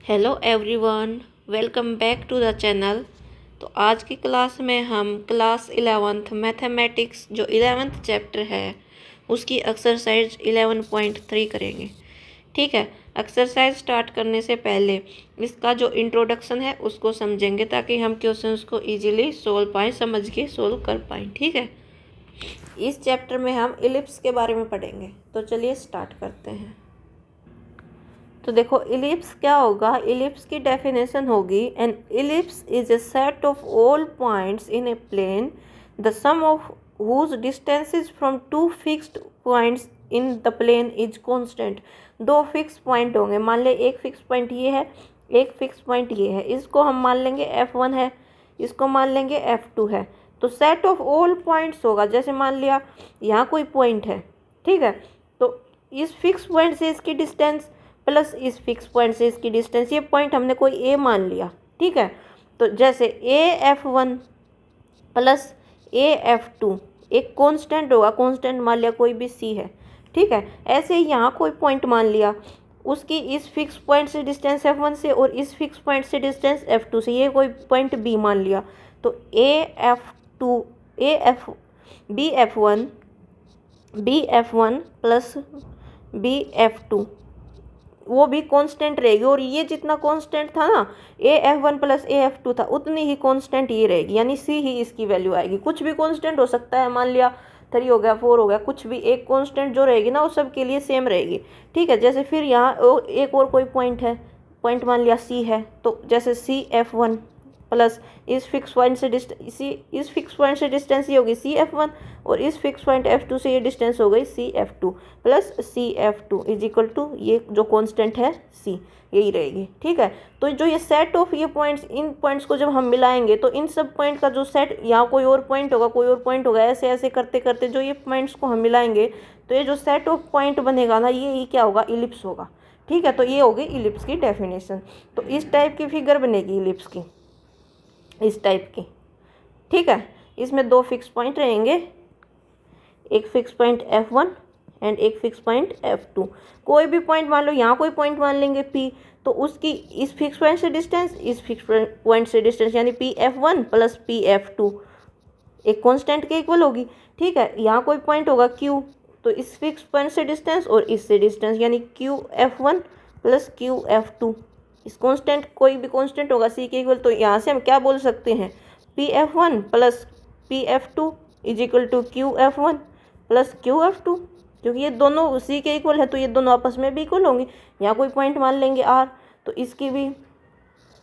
Hello everyone, welcome back to the channel. तो आज की क्लास में हम क्लास 11th मैथमेटिक्स जो 11th चैप्टर है उसकी एक्सरसाइज 11.3 करेंगे। ठीक है, एक्सरसाइज स्टार्ट करने से पहले इसका जो इंट्रोडक्शन है उसको समझेंगे ताकि हम क्वेश्चंस को इजीली सोल्व पाएँ, समझ के सोल्व कर पाएँ। ठीक है, इस चैप्टर में हम इलिप्स के बारे में पढ़ेंगे। तो चलिए स्टार्ट करते हैं। तो देखो इलिप्स क्या होगा। इलिप्स की डेफिनेशन होगी an ellipse is a set of all points in a plane the sum of whose distances from two fixed points in the plane is constant. दो फिक्स पॉइंट होंगे, मान ले एक फिक्स पॉइंट ये है, एक फिक्स पॉइंट ये है। इसको हम मान लेंगे F1 है, इसको मान लेंगे F2 है। तो सेट ऑफ ऑल पॉइंट्स होगा, जैसे मान लिया यहाँ कोई पॉइंट है, ठीक है, तो इस फिक्स पॉइंट से इसकी डिस्टेंस प्लस इस फिक्स पॉइंट से इसकी डिस्टेंस, ये पॉइंट हमने कोई ए मान लिया। ठीक है, तो जैसे AF1 प्लस AF2 एक कांस्टेंट होगा, कांस्टेंट मान लिया कोई भी C है। ठीक है, ऐसे यहाँ कोई पॉइंट मान लिया, उसकी इस फिक्स पॉइंट से डिस्टेंस F1 से और इस फिक्स पॉइंट से डिस्टेंस F2 से, ये कोई पॉइंट B मान लिया। तो BF1 प्लस BF2 वो भी कांस्टेंट रहेगी, और ये जितना कांस्टेंट था ना AF1 प्लस AF2 था, उतनी ही कांस्टेंट ये रहेगी, यानी C ही इसकी वैल्यू आएगी। कुछ भी कांस्टेंट हो सकता है, मान लिया 3 हो गया, 4 हो गया, कुछ भी एक कांस्टेंट जो रहेगी ना वो सब के लिए सेम रहेगी। ठीक है, जैसे फिर यहाँ एक और कोई पॉइंट है, पॉइंट मान लिया C है, तो जैसे CF1 प्लस इस फिक्स पॉइंट से डिस्टेंस ये होगी CF1, और इस फिक्स पॉइंट F2 से ये डिस्टेंस हो गई CF2 plus CF2 is equal to ये जो कांस्टेंट है C, यही रहेगी। ठीक है, तो जो ये सेट ऑफ ये पॉइंट्स, इन पॉइंट्स को जब हम मिलाएंगे तो इन सब पॉइंट का जो सेट, यहाँ कोई और पॉइंट होगा, कोई और पॉइंट होगा, ऐसे ऐसे करते करते जो ये पॉइंट्स को हम मिलाएंगे तो ये जो सेट ऑफ पॉइंट बनेगा ना, ये क्या होगा, इलिप्स होगा। ठीक है, तो ये होगी इलिप्स की डेफिनेशन। तो इस टाइप की फिगर बनेगी इलिप्स की, इस टाइप की। ठीक है, इसमें दो फिक्स पॉइंट रहेंगे, एक फिक्स पॉइंट F1 एंड एक फिक्स पॉइंट F2। कोई भी पॉइंट मान लो, यहाँ कोई पॉइंट मान लेंगे P, तो उसकी इस फिक्स पॉइंट से डिस्टेंस, इस फिक्स पॉइंट से डिस्टेंस, यानी PF1 प्लस PF2 एक कांस्टेंट के इक्वल होगी। ठीक है, यहाँ कोई पॉइंट होगा Q, तो इस फिक्स पॉइंट से डिस्टेंस और इससे डिस्टेंस, यानी QF1 प्लस QF2 इस कांस्टेंट, कोई भी कांस्टेंट होगा C के इक्वल। तो यहाँ से हम क्या बोल सकते हैं, PF1 plus PF2 is equal to QF1 plus QF2, क्योंकि ये दोनों C के इक्वल है तो ये दोनों आपस में भी इक्वल होंगे। यहाँ कोई पॉइंट मान लेंगे R, तो इसकी भी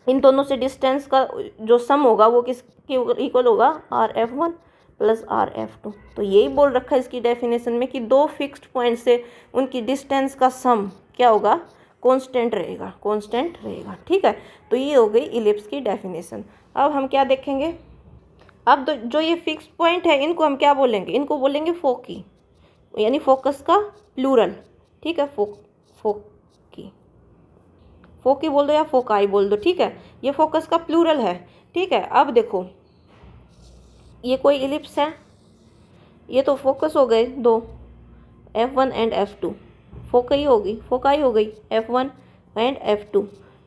इन दोनों से डिस्टेंस का जो सम होगा वो किसके इक्वल होगा, RF1 प्लस RF2। तो यही बोल रखा है इसकी डेफिनेशन में कि दो फिक्स्ड पॉइंट से उनकी डिस्टेंस का सम क्या होगा, कांस्टेंट रहेगा, कांस्टेंट रहेगा। ठीक है, तो ये हो गई इलिप्स की डेफिनेशन। अब हम क्या देखेंगे, अब जो ये फिक्स पॉइंट है इनको हम क्या बोलेंगे, इनको बोलेंगे फोकी, यानी फोकस का प्लूरल। ठीक है, फोकी, फोकी बोल दो या फोकाई बोल दो। ठीक है, ये फोकस का प्लूरल है। ठीक है, अब देखो ये कोई इलिप्स है, ये तो फोकस हो गए दो, F1 एंड F2, फोकाई हो गई F1 एंड F2।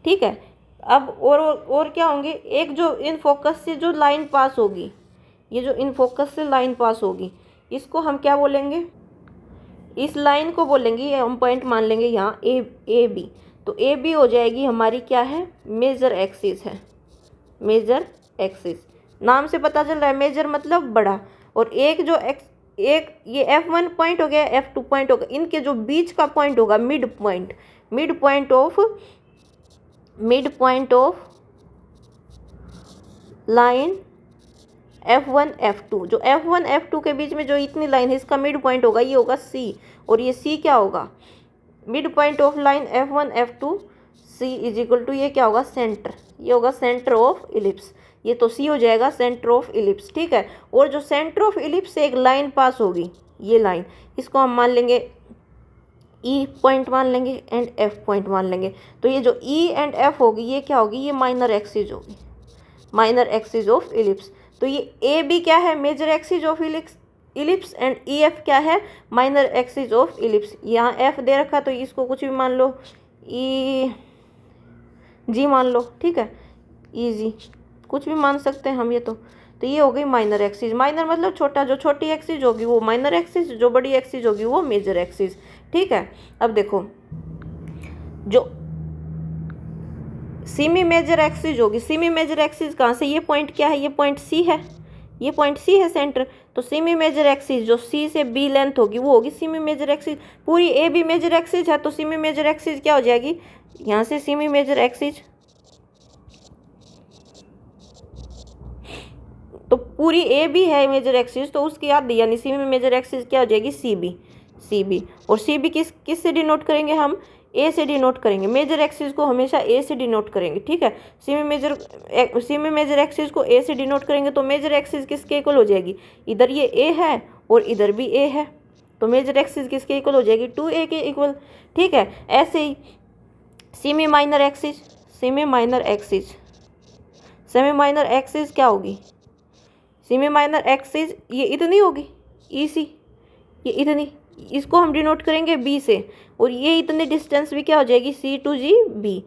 ठीक है, अब और क्या होंगे, एक जो इन फोकस से जो लाइन पास होगी, ये जो इन फोकस से लाइन पास होगी, इसको हम क्या बोलेंगे, इस लाइन को बोलेंगे, ये हम पॉइंट मान लेंगे यहाँ ए बी। तो ए बी हो जाएगी हमारी क्या है, मेजर एक्सिस है, मेजर एक्सिस। नाम से पता चल रहा है, मेजर मतलब बड़ा, और एक जो एक ये F1 पॉइंट हो गया, F2 पॉइंट हो गया, इनके जो बीच का पॉइंट होगा mid point, mid point of line F1 F2, जो F1 F2 के बीच में जो इतनी लाइन है इसका मिड पॉइंट होगा, ये होगा C, और ये C क्या होगा, mid point of line F1 F2 C is equal to ये क्या होगा, सेंटर, ये होगा सेंटर ऑफ इलिप्स। ये तो C हो जाएगा सेंटर ऑफ इलिप्स। ठीक है, और जो सेंटर ऑफ इलिप्स से एक लाइन पास होगी, ये लाइन, इसको हम मान लेंगे E पॉइंट मान लेंगे एंड F पॉइंट मान लेंगे। तो ये जो E एंड F होगी ये क्या होगी, ये माइनर एक्सिस होगी, माइनर एक्सिस ऑफ इलिप्स। तो ये ए बी क्या है, major axis of ellipse, and E F क्या है, माइनर एक्सिस ऑफ इलिप्स। यहाँ F दे रखा तो इसको कुछ भी मान लो, जी मान लो, ठीक है, इजी, कुछ भी मान सकते हैं हम ये तो ये हो गई माइनर एक्सिस। माइनर मतलब छोटा, जो छोटी एक्सिस होगी वो माइनर एक्सिस, जो बड़ी एक्सिस होगी वो मेजर एक्सिस, ठीक है। अब देखो जो सेमी मेजर एक्सिस होगी, सेमी मेजर एक्सिस कहाँ से, ये पॉइंट क्या है, ये पॉइंट सी है, ये पॉइंट सी है सेंटर, तो सेमी मेजर एक्सिस जो सी से बी लेंथ होगी वो होगी सेमी मेजर एक्सिस। पूरी ए बी मेजर एक्सिस है तो सेमी मेजर एक्सिस क्या हो जाएगी, यहाँ से सेमी मेजर एक्सिस, तो पूरी ए बी है मेजर एक्सिस, तो उसकी आधी यानी सेमी मेजर एक्सिस क्या हो जाएगी, सी बी, सी बी। और सी बी किस से डिनोट करेंगे हम, ए से डिनोट करेंगे, मेजर एक्सिस को हमेशा ए से डिनोट करेंगे, ठीक है। सेमी मेजर एक्सिस को ए से डिनोट करेंगे तो मेजर एक्सिस किसके इक्वल हो जाएगी, इधर ये ए है और इधर भी ए है, तो मेजर एक्सिस किसके इक्वल हो जाएगी, 2a के इक्वल, ठीक है। ऐसे ही semi minor axis, semi minor axis, semi minor axis क्या होगी, सेमी माइनर एक्सिस ये इतनी होगी, ई सी, ये इतनी, इसको हम डिनोट करेंगे बी से, और ये इतनी डिस्टेंस भी क्या हो जाएगी, सी टू जी बी,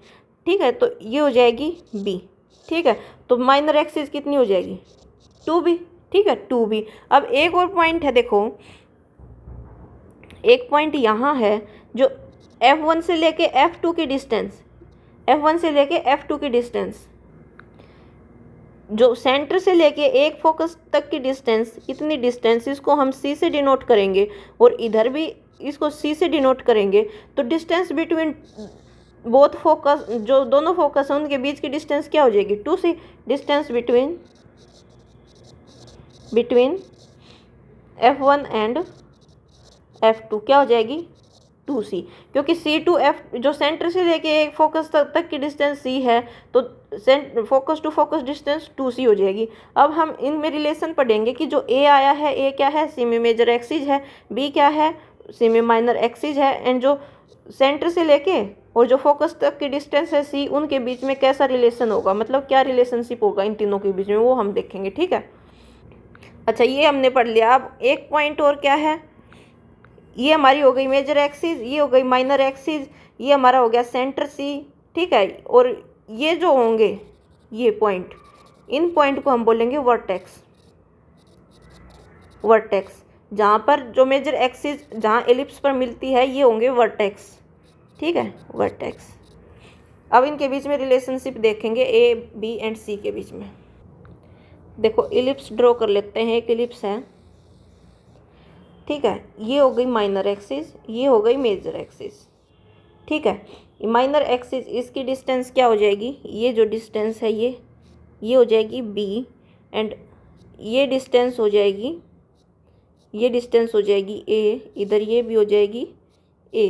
ठीक है, तो ये हो जाएगी बी, ठीक है। तो माइनर एक्सिस कितनी हो जाएगी, 2b, ठीक है, 2b। अब एक और पॉइंट है, देखो एक पॉइंट यहाँ है जो F1 से लेके F2 की डिस्टेंस, F1 से लेके F2 की डिस्टेंस, जो सेंटर से लेके एक फोकस तक की डिस्टेंस, इतनी डिस्टेंस इसको हम सी से डिनोट करेंगे और इधर भी इसको सी से डिनोट करेंगे, तो डिस्टेंस बिटवीन बोथ फोकस, जो दोनों फोकस हैं उनके बीच की डिस्टेंस क्या हो जाएगी, 2c। Distance between F1 and F2 क्या हो जाएगी, 2c, क्योंकि C टू F जो सेंटर से लेके एक फोकस तक की डिस्टेंस C है, तो focus to focus distance 2c हो जाएगी। अब हम इनमें रिलेशन पढ़ेंगे कि जो A आया है, A क्या है, सेमी मेजर एक्सिस है, B क्या है, सेमी माइनर एक्सिस है, एंड जो सेंटर से लेके और जो फोकस तक की डिस्टेंस है C, उनके बीच में कैसा रिलेशन होगा, मतलब क्या रिलेशनशिप होगा इन तीनों के बीच में, वो हम देखेंगे, ठीक है। अच्छा, ये हमने पढ़ लिया। अब एक पॉइंट और क्या है, ये हमारी हो गई मेजर एक्सिस, ये हो गई माइनर एक्सिस, ये हमारा हो गया सेंटर सी, ठीक है। और ये जो होंगे ये पॉइंट, इन पॉइंट को हम बोलेंगे वर्टेक्स, वर्टेक्स, जहाँ पर जो मेजर एक्सिस जहाँ एलिप्स पर मिलती है ये होंगे वर्टेक्स, ठीक है, वर्टेक्स। अब इनके बीच में रिलेशनशिप देखेंगे ए बी एंड सी के बीच में। देखो एलिप्स ड्रॉ कर लेते हैं, एक एलिप्स है, ठीक है, ये हो गई माइनर एक्सिस, ये हो गई मेजर एक्सिस, ठीक है। माइनर एक्सिस इसकी डिस्टेंस क्या हो जाएगी, ये जो डिस्टेंस है ये हो जाएगी b, एंड ये डिस्टेंस हो जाएगी, ये डिस्टेंस हो जाएगी a, इधर ये भी हो जाएगी a,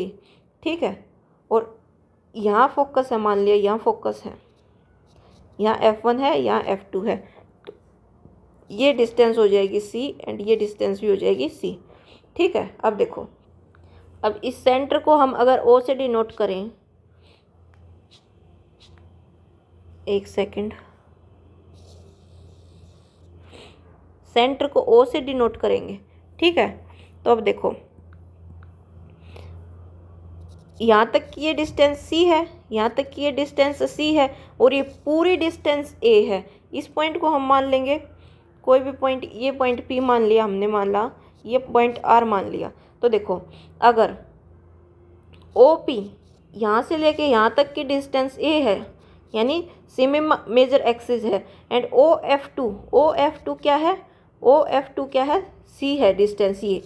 ठीक है। और यहाँ फोकस है, मान लिया यहाँ फोकस है, यहाँ F1 है, यहाँ F2 है, तो ये डिस्टेंस हो जाएगी c एंड ये डिस्टेंस भी हो जाएगी c, ठीक है। अब देखो, अब इस सेंटर को हम अगर O से डिनोट करें, एक सेकंड, सेंटर को O से डिनोट करेंगे, ठीक है। तो अब देखो यहाँ तक की ये डिस्टेंस C है, यहाँ तक की ये डिस्टेंस C है, और ये पूरी डिस्टेंस A है। इस पॉइंट को हम मान लेंगे कोई भी पॉइंट, ये पॉइंट P मान लिया हमने, मान ला ये पॉइंट R मान लिया। तो देखो अगर OP यहाँ से लेके यहाँ तक की डिस्टेंस A है, यानी सेमी मेजर एक्सिस है, एंड OF2 क्या है, OF2 क्या है, C है डिस्टेंस, ये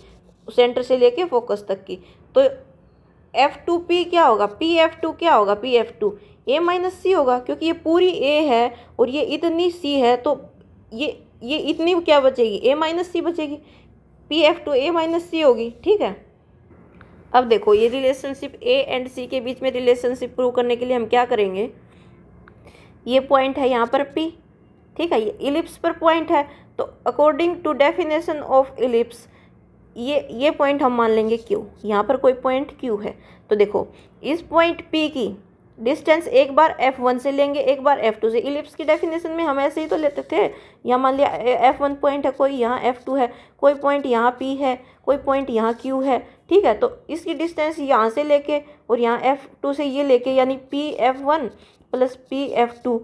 सेंटर से लेके फोकस तक की, तो F2P क्या होगा, PF2 क्या होगा, PF2 A माइनस C होगा, क्योंकि ये पूरी A है और ये इतनी C है, तो ये इतनी क्या बचेगी, A माइनस C बचेगी, PF2 A माइनस C होगी, ठीक है। अब देखो ये रिलेशनशिप A एंड C के बीच में रिलेशनशिप प्रूव करने के लिए हम क्या करेंगे, ये पॉइंट है यहाँ पर P, ठीक है, ये इलिप्स पर पॉइंट है, तो according to definition of ellipse ये पॉइंट हम मान लेंगे Q, यहाँ पर कोई पॉइंट Q है। तो देखो इस पॉइंट P की डिस्टेंस एक बार F1 से लेंगे, एक बार F2 से। इलिप्स की डेफिनेशन में हम ऐसे ही तो लेते थे, यहाँ मान लिया F1 पॉइंट है, कोई यहाँ F2 है, कोई पॉइंट यहाँ P है, कोई पॉइंट यहाँ Q है, ठीक है। तो इसकी डिस्टेंस यहाँ से लेके और यहाँ F2 से ये लेके, यानी PF1 plus P F two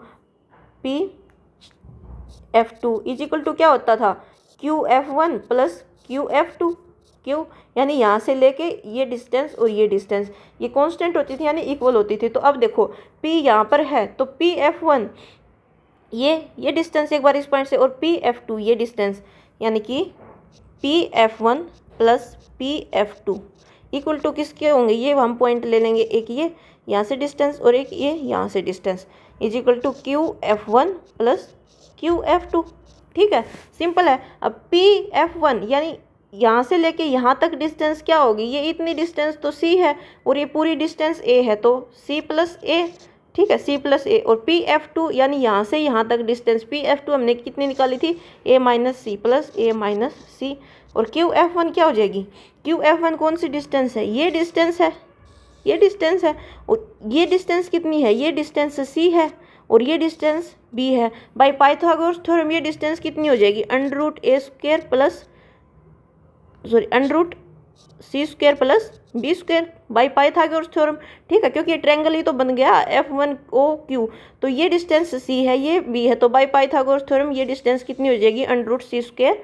is equal to क्या होता था, QF1 प्लस QF2। क्यों, यानी यहाँ से लेके ये डिस्टेंस और ये डिस्टेंस ये कांस्टेंट होती थी यानी इक्वल होती थी। तो अब देखो P यहाँ पर है तो PF1 ये डिस्टेंस एक बार इस पॉइंट से और PF2 ये डिस्टेंस, यानी कि PF1 plus PF2 equal to किसके होंगे, ये हम पॉइंट ले लेंगे, एक ये यहाँ से डिस्टेंस और एक ये यहाँ से distance, is equal to QF1 plus QF2। ठीक है, सिंपल है। अब PF1 यानी यहाँ से लेके यहाँ तक डिस्टेंस क्या होगी, ये इतनी डिस्टेंस तो C है और ये पूरी डिस्टेंस A है तो C प्लस A। ठीक है, C प्लस A। और PF2 यानी यहाँ से यहाँ तक डिस्टेंस PF2 हमने कितनी निकाली थी, A minus C plus A minus C। और QF1 क्या हो जाएगी, QF1 कौन सी डिस्टेंस है, ये डिस्टेंस है, ये डिस्टेंस है। और ये डिस्टेंस कितनी है, ये डिस्टेंस C है और ये डिस्टेंस B है। बाय पाइथागोरस थ्योरम ये डिस्टेंस कितनी हो जाएगी, √A² plus √C² plus B² by Pythagoras theorem. ठीक है, क्योंकि ये ट्रायंगल ही तो बन गया F1OQ, तो ये डिस्टेंस C है, ये B है, तो बाई पाइथागोरस थ्योरम ये डिस्टेंस कितनी हो जाएगी, √C²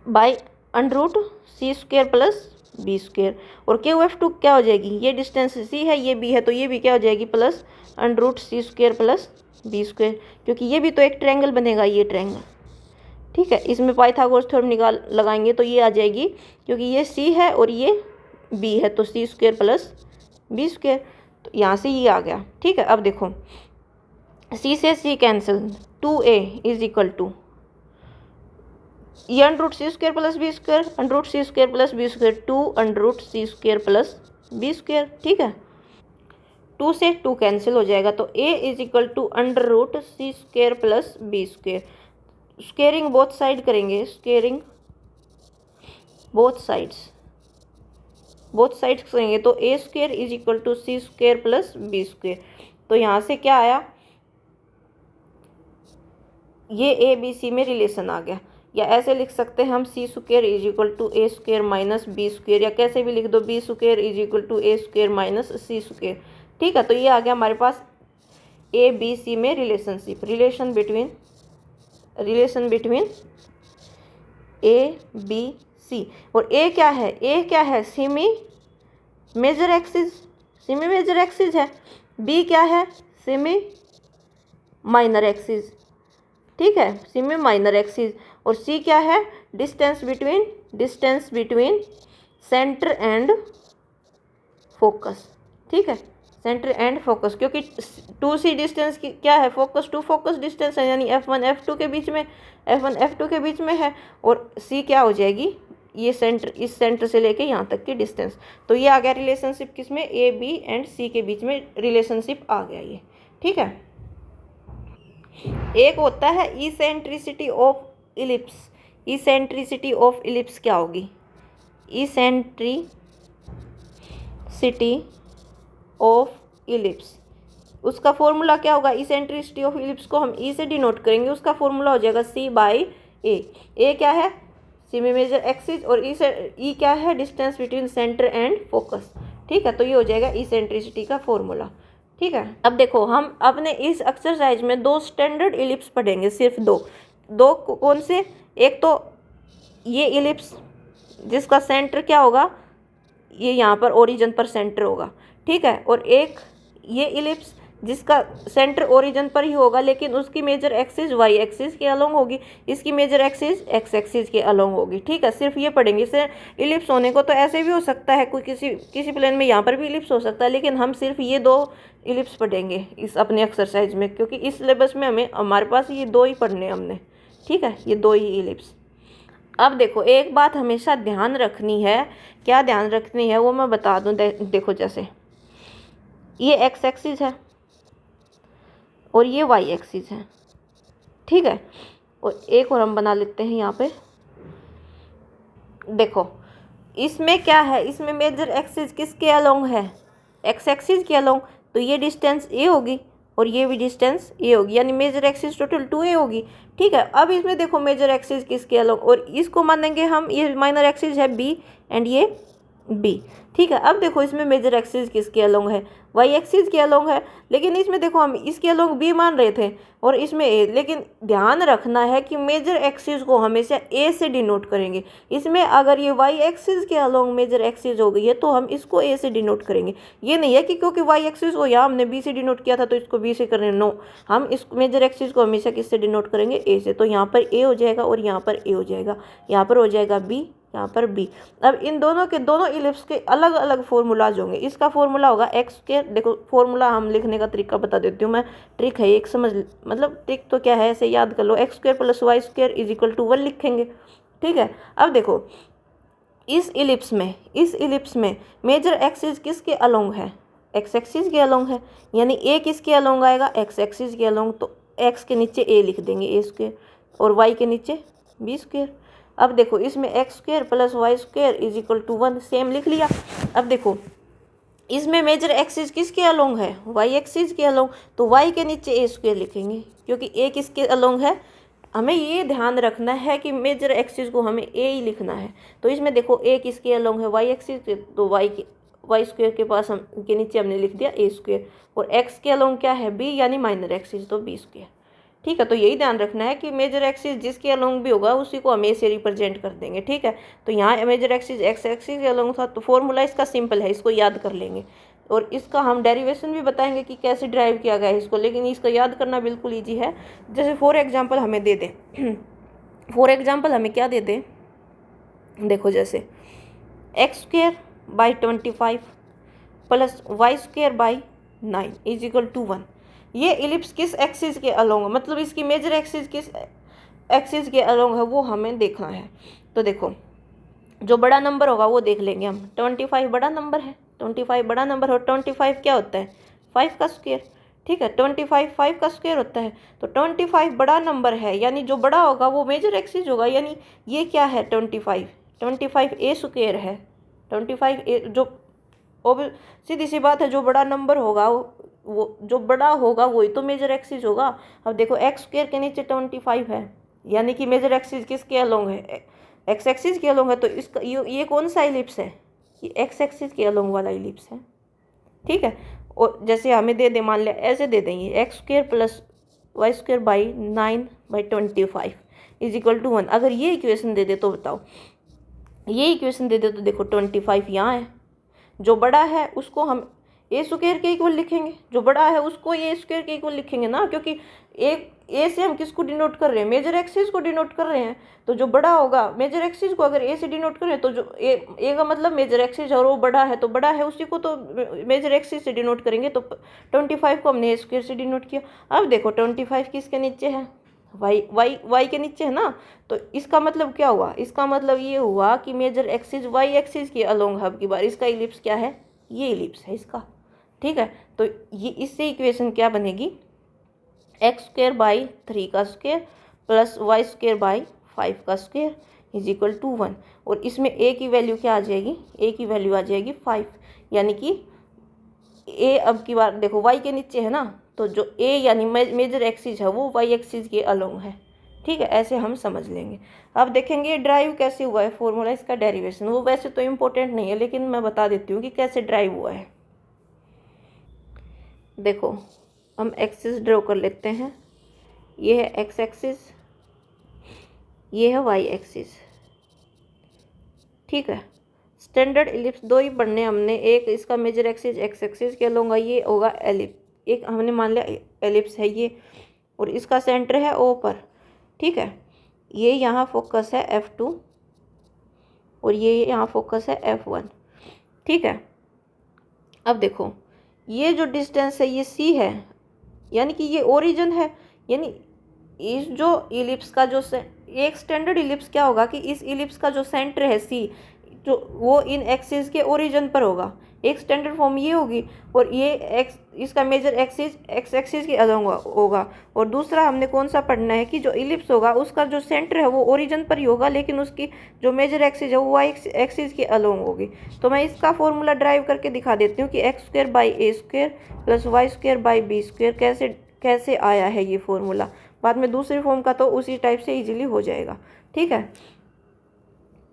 by √C² plus B²। और QF2 क्या हो जाएगी, ये डिस्टेंस C है, ये B है, तो ये भी क्या हो जाएगी, प्लस √C² प्लस B², क्योंकि ये भी तो एक ट्रायंगल बनेगा, ये ट्रायंगल। ठीक है, इसमें पाइथागोरस थ्योरम लगाएंगे तो ये आ जाएगी, क्योंकि ये C है और ये B है तो C² प्लस B², तो यहाँ से ये आ गया। ठीक है, अब देखो C से C cancel, 2A is equal to ये √C² plus B², √C² plus B², 2√C² plus B²। ठीक है, 2 से 2 कैंसिल हो जाएगा तो A is equal to √C² plus B²। Squaring both side करेंगे, स्केयरिंग बोथ साइड्स करेंगे तो A² is equal to C² plus B²। तो यहाँ से क्या आया, ये ABC में रिलेशन आ गया, या ऐसे लिख सकते हैं हम C² is equal to A² minus B², या कैसे भी लिख दो B² is equal to A² minus C²। ठीक है, तो ये आ गया हमारे पास ABC में रिलेशनशिप, रिलेशन बिटवीन ABC। और A क्या है, सेमी मेजर एक्सिस है। B क्या है, सेमी माइनर एक्सिस। ठीक है, सेमी माइनर एक्सिस। और C क्या है, distance between centre and focus. ठीक है, सेंटर एंड फोकस, क्योंकि 2C डिस्टेंस की क्या है, फोकस टू फोकस डिस्टेंस है, यानी F1 F2 के बीच में है। और C क्या हो जाएगी, ये सेंटर, इस सेंटर से लेके यहाँ तक की डिस्टेंस। तो ये आ गया रिलेशनशिप किसमें, A B एंड C के बीच में रिलेशनशिप आ गया ये। ठीक है, एक होता है eccentricity of ellipse. Eccentricity of ellipse क्या होगी, इसेंट्रिसिटी ऑफ इलिप्स, उसका फॉर्मूला क्या होगा, इसेंट्रिसिटी ऑफ इलिप्स को हम E से डिनोट करेंगे, उसका फॉर्मूला हो जाएगा C/A। A क्या है, सेमी मेजर एक्सिस, और E क्या है, distance between centre and focus. ठीक है, तो ये हो जाएगा इसेंट्रिसिटी का फॉर्मूला। ठीक है, अब देखो हम अपने इस एक्सरसाइज में 2 स्टैंडर्ड इलिप्स पढ़ेंगे, सिर्फ दो कौन से, एक तो ये इलिप्स जिसका सेंटर क्या होगा, ये यहाँ पर ओरिजिन पर सेंटर होगा। ठीक है, और एक ये इलिप्स जिसका सेंटर ओरिजिन पर ही होगा लेकिन उसकी मेजर एक्सिस y एक्सिस के अलोंग होगी, इसकी मेजर एक्सिस x एक्सिस के अलोंग होगी। ठीक है, सिर्फ ये पढ़ेंगे। इससे इलिप्स होने को तो ऐसे भी हो सकता है, कोई किसी प्लेन में यहाँ पर भी इलिप्स हो सकता है, लेकिन हम सिर्फ ये 2 इलिप्स पढ़ेंगे इस अपने एक्सरसाइज में, क्योंकि इस सिलेबस में हमारे पास ये 2 ही पढ़ने हमने। ठीक है, ये 2 ही इलिप्स। अब देखो एक बात हमेशा ध्यान रखनी है, क्या ध्यान रखनी है वो मैं बता दूँ। देखो जैसे ये x एक्सिस है और ये y एक्सिस है। ठीक है, और एक और हम बना लेते हैं यहाँ पे। देखो इसमें क्या है, इसमें मेजर एक्सिस किसके अलोंग है, x एक्सिस के अलोंग, तो ये डिस्टेंस a होगी और ये भी डिस्टेंस a होगी, यानी मेजर एक्सिस टोटल 2a होगी। ठीक है, अब इसमें देखो मेजर एक्सिस किसके अलोंग, और इसको मानेंगे हम, ये माइनर एक्सिस है b एंड ये b। ठीक है। अब देखो इसमें मेजर एक्सिस किसके अलोंग है, वाई एक्सिस के अलोंग है, लेकिन इसमें देखो हम इसके अलोंग बी मान रहे थे और इसमें ए, लेकिन ध्यान रखना है कि मेजर एक्सिस को हमेशा ए से डिनोट करेंगे। इसमें अगर ये वाई एक्सिस के अलोंग मेजर एक्सिस हो गई है तो हम इसको ए से डिनोट करेंगे। ये नहीं है कि क्योंकि वाई एक्सिस को यहाँ हमने बी से डिनोट किया था तो इसको बी से करें, नो, हम इस मेजर एक्सिस को हमेशा किससे डिनोट करेंगे, ए से। तो यहाँ पर ए हो जाएगा और यहाँ पर ए हो जाएगा, यहाँ पर हो जाएगा बी, यहाँ पर बी। अब इन दोनों के दोनों इलिप्स के अलग अलग फॉर्मूलाज होंगे। इसका फॉर्मूला होगा एक्स स्क्वायर, देखो फॉर्मूला हम लिखने का तरीका बता देती हूँ मैं, ट्रिक है एक, समझ मतलब ट्रिक तो क्या है, ऐसे याद कर लो, x square plus Y square is equal to 1 लिखेंगे। ठीक है। अब देखो इस इलिप्स में मेजर एक्सिस किसके अलोंग है, एक्स एक्सिस के अलोंग है, यानी ए किसके अलोंग आएगा, एक्स एक्सिस के अलोंग। तो एक्स के नीचे ए लिख देंगे, ए स्क्वायर, और वाई के नीचे बी स्क्वायर। अब देखो इसमें X square plus Y square is equal to 1, same लिख लिया। अब देखो इसमें मेजर एक्सिस किसके अलोंग है, वाई एक्सिस के अलोंग, तो वाई के नीचे ए स्क्वायर लिखेंगे क्योंकि ए किसके अलोंग है। हमें ये ध्यान रखना है कि मेजर एक्सिस को हमें ए ही लिखना है। तो इसमें देखो ए किसके अलोंग है, वाई एक्सिस के, तो वाई स्क्वायर के पास हम के नीचे हमने लिख दिया ए स्क्वायर, और एक्स के अलोंग क्या है, बी, यानी माइनर एक्सिस, तो बी स्क्वायर। ठीक है। तो यही ध्यान रखना है कि मेजर एक्सिस जिसके अलोंग भी होगा उसी को हम ए से रिप्रेजेंट कर देंगे। ठीक है। तो यहाँ मेजर एक्सिस एक्स एक्सिस के अलोंग था, तो फॉर्मूला इसका सिंपल है, इसको याद कर लेंगे, और इसका हम डेरिवेशन भी बताएंगे कि कैसे ड्राइव किया गया है इसको, लेकिन इसका याद करना बिल्कुल ईजी है। जैसे फॉर एग्जाम्पल हमें दे दें फॉर एग्जाम्पल हमें क्या दे दें, देखो जैसे X square by 25 plus Y square by 9 is equal to 1। ये इलिप्स किस एक्सिस के अलोंग, मतलब इसकी मेजर एक्सिस किस एक्सिस के अलोंग है वो हमें देखना है। तो देखो जो बड़ा नंबर होगा वो देख लेंगे हम, 25 बड़ा नंबर है, 25 बड़ा नंबर और 25 क्या होता है, 5 का स्क्वायर। ठीक है। 25 5 का स्क्वायर होता है, तो 25 बड़ा नंबर है, यानी जो बड़ा होगा वो मेजर एक्सिस होगा, यानी ये क्या है 25 ए स्क्वायर है, 25 ए, जो सीधी सी बात है, जो बड़ा नंबर होगा वो जो बड़ा होगा वही तो मेजर एक्सिस होगा। अब देखो एक्स स्क्वायर के नीचे 25 है, यानी कि मेजर एक्सिस किसके अलोंग है, एक्स एक्सिस के अलोंग है। तो इसका ये कौन सा इलिप्स है, ये एक्स एक्सिस के अलोंग वाला इलिप्स है। ठीक है। और जैसे हमें दे दे, मान लिया ऐसे दे देंगे, X square plus Y square by 9/25 is equal to 1। अगर ये इक्वेशन दे दे तो बताओ, ये इक्वेशन दे दे तो देखो 25 यहाँ है, जो बड़ा है उसको हम ए स्क्वायर के इक्वल लिखेंगे, जो बड़ा है उसको ए स्क्वायर के इक्वल लिखेंगे ना, क्योंकि ए से हम किसको डिनोट कर रहे हैं, मेजर एक्सिस को डिनोट कर रहे हैं। तो जो बड़ा होगा मेजर एक्सिस को अगर ए से डिनोट करें तो जो ए का मतलब मेजर एक्सिस और वो बड़ा है, तो बड़ा है उसी को तो मेजर एक्सिस से डिनोट करेंगे। तो 25 को हमने ए स्क्वायर से डिनोट किया। अब देखो 25 किसके नीचे है, वाई के नीचे है ना, तो इसका मतलब क्या हुआ, इसका मतलब ये हुआ कि मेजर एक्सिस वाई एक्सिस के अलोंग है। अब की बार इसका इलिप्स क्या है, ये इलिप्स है इसका। ठीक है। तो ये इससे इक्वेशन क्या बनेगी, एक्स स्क्वायर बाई 3 का square plus Y square by 5 का स्क्वायर इज इक्वल टू 1। और इसमें ए की वैल्यू क्या आ जाएगी, ए की वैल्यू आ जाएगी 5, यानी कि ए अब की बार देखो वाई के नीचे है ना, तो जो ए यानी मेजर एक्सिस है वो वाई एक्सिस के अलोंग है। ठीक है। ऐसे हम समझ लेंगे। अब देखेंगे ड्राइव कैसे हुआ है, फॉर्मूला इसका डेरिवेशन, वो वैसे तो इम्पोर्टेंट नहीं है लेकिन मैं बता देती हूँ कि कैसे ड्राइव हुआ है। देखो हम एक्सिस ड्रॉ कर लेते हैं, ये है एक्स एक्सिस, ये है वाई एक्सिस। ठीक है। स्टैंडर्ड एलिप्स दो ही पढ़ने हमने, एक इसका मेजर एक्सिस एक्स एक्सिस के अलोंग ये होगा एलिप्स, एक हमने मान लिया एलिप्स है ये, और इसका सेंटर है ओ पर। ठीक है। ये यहाँ फोकस है F2 और ये यहाँ फोकस है F1। ठीक है। अब देखो ये जो डिस्टेंस है ये C है, यानी कि ये ओरिजिन है, यानी इस जो इलिप्स का जो एक स्टैंडर्ड इलिप्स क्या होगा कि इस इलिप्स का जो सेंटर है C, जो वो इन एक्सिस के ओरिजिन पर होगा, एक स्टैंडर्ड फॉर्म ये होगी, और ये एक्स इसका मेजर एक्सिस एक्स एक्सिस के अलोंग होगा। और दूसरा हमने कौन सा पढ़ना है कि जो इलिप्स होगा उसका जो सेंटर है वो ओरिजिन पर ही होगा, लेकिन उसकी जो मेजर एक्सिस है वो वाई एक्सिस के अलोंग होगी। तो मैं इसका फॉर्मूला ड्राइव करके दिखा देती हूँ कि x square by a square plus Y square by b square कैसे आया है ये फॉर्मूला। बाद में दूसरी फॉर्म का तो उसी टाइप से इजीली हो जाएगा। ठीक है।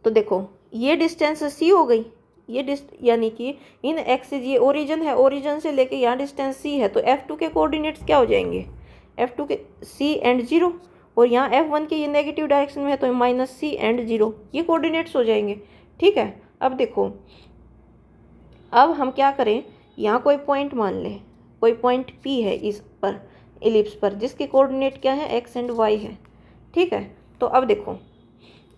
तो देखो ये डिस्टेंस सी हो गई, ये यानी कि इन एक्सिस ये ओरिजिन है, ओरिजिन से लेके यहाँ डिस्टेंस सी है, तो F2 के कोऑर्डिनेट्स क्या हो जाएंगे, F2 के सी एंड 0, और यहाँ F1 के ये नेगेटिव डायरेक्शन में है तो माइनस सी एंड 0 ये कोऑर्डिनेट्स हो जाएंगे। ठीक है, अब देखो, अब हम क्या करें, यहाँ कोई पॉइंट मान लें, कोई पॉइंट P है इस पर एलिप्स पर, जिसके कोऑर्डिनेट क्या है, x एंड y है। ठीक है, तो अब देखो,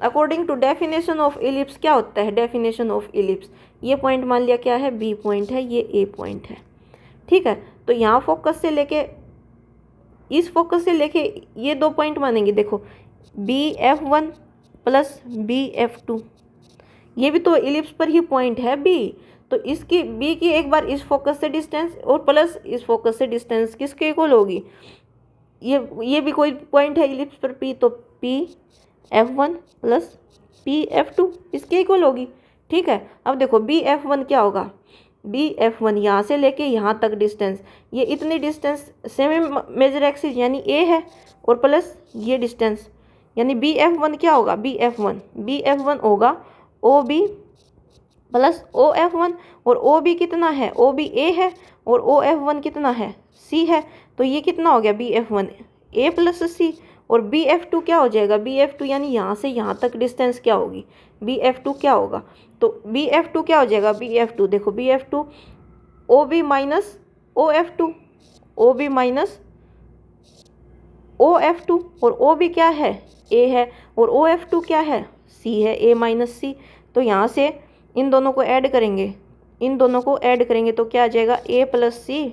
according to definition of ellipse क्या होता है, डेफिनेशन ऑफ एलिप्स, ये पॉइंट मान लिया क्या है, B पॉइंट है, ये A पॉइंट है। ठीक है, तो यहाँ फोकस से लेके, इस फोकस से लेके ये दो पॉइंट मानेंगे, देखो BF1 प्लस BF2, ये भी तो एलिप्स पर ही पॉइंट है B, तो इसकी B की एक बार इस फोकस से डिस्टेंस और प्लस इस फोकस से डिस्टेंस किसके इक्वल होगी, ये भी कोई पॉइंट है एलिप्स पर P, तो PF1 प्लस PF2 इसके इक्वल होगी। ठीक है, अब देखो BF1 क्या होगा, BF1 यहाँ से लेके यहाँ तक डिस्टेंस, ये इतनी डिस्टेंस सेम मेजर एक्सिस यानी A है, और प्लस ये डिस्टेंस यानी BF1 क्या होगा, BF1 होगा OB प्लस OF1, और OB कितना है, OB A है, और OF1 कितना है, C है, तो ये कितना हो गया BF1 A प्लस C, और BF2 क्या हो जाएगा, BF2 यानी यहाँ से यहाँ तक डिस्टेंस क्या होगी, BF2 क्या होगा, तो BF2 क्या हो जाएगा, BF2 देखो BF2 OB minus OF2, OB minus OF2, और OB क्या है, A है, और OF2 क्या है, C है, A माइनस C, तो यहाँ से इन दोनों को ऐड करेंगे, इन दोनों को ऐड करेंगे तो क्या आ जाएगा, A plus C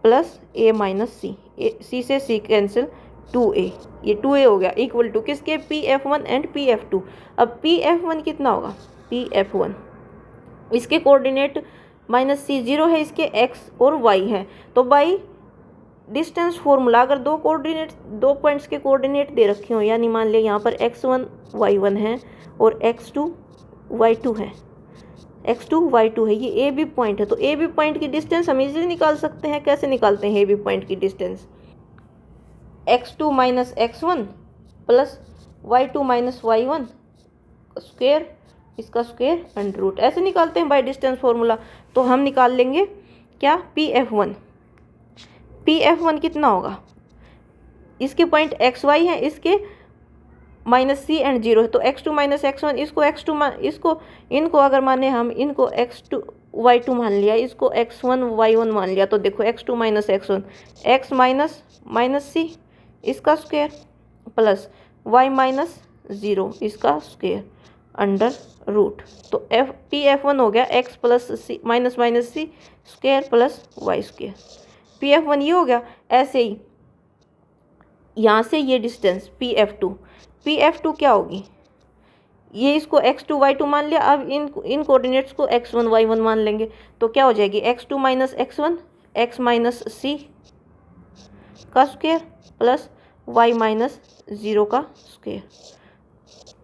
plus A minus C, C से C कैंसिल 2A, ये 2A हो गया, इक्वल टू किसके, PF1 एंड PF2। अब PF1 कितना होगा, PF1 इसके कोऑर्डिनेट माइनस C 0 है, इसके x और y है, तो बाई डिस्टेंस फॉर्मूला अगर दो पॉइंट्स के कोऑर्डिनेट दे रखे हो, यानी मान लिया यहाँ पर x1 y1 है और x2 y2 है, x2 y2 है, ये AB पॉइंट है, तो AB पॉइंट की डिस्टेंस हम इजीली निकाल सकते हैं। कैसे निकालते हैं AB पॉइंट की distance, x2 minus x1 plus y2 minus y1 square, इसका स्क्वेयर अंडर रूट, ऐसे निकालते हैं बाय डिस्टेंस फॉर्मूला। तो हम निकाल लेंगे क्या, PF1 कितना होगा, इसके पॉइंट XY है, इसके माइनस C एंड 0 है, तो x2 माइनस x1, इनको अगर माने हम, इनको x2 y2 मान लिया, इसको x1 y1 मान लिया, तो देखो x2 minus x1 x minus C इसका स्क्वायर प्लस y माइनस 0 इसका स्क्वायर अंडर रूट, तो PF1 हो गया x plus C minus C square plus y square, PF1 ये हो गया। ऐसे ही यहाँ से ये डिस्टेंस PF2 क्या होगी, ये इसको x2 y2 मान लिया, अब इन कोऑर्डिनेट्स को x1 y1 मान लेंगे, तो क्या हो जाएगी, x2 minus x1 x minus C का स्क्वायर प्लस y माइनस 0 का स्क्वायर,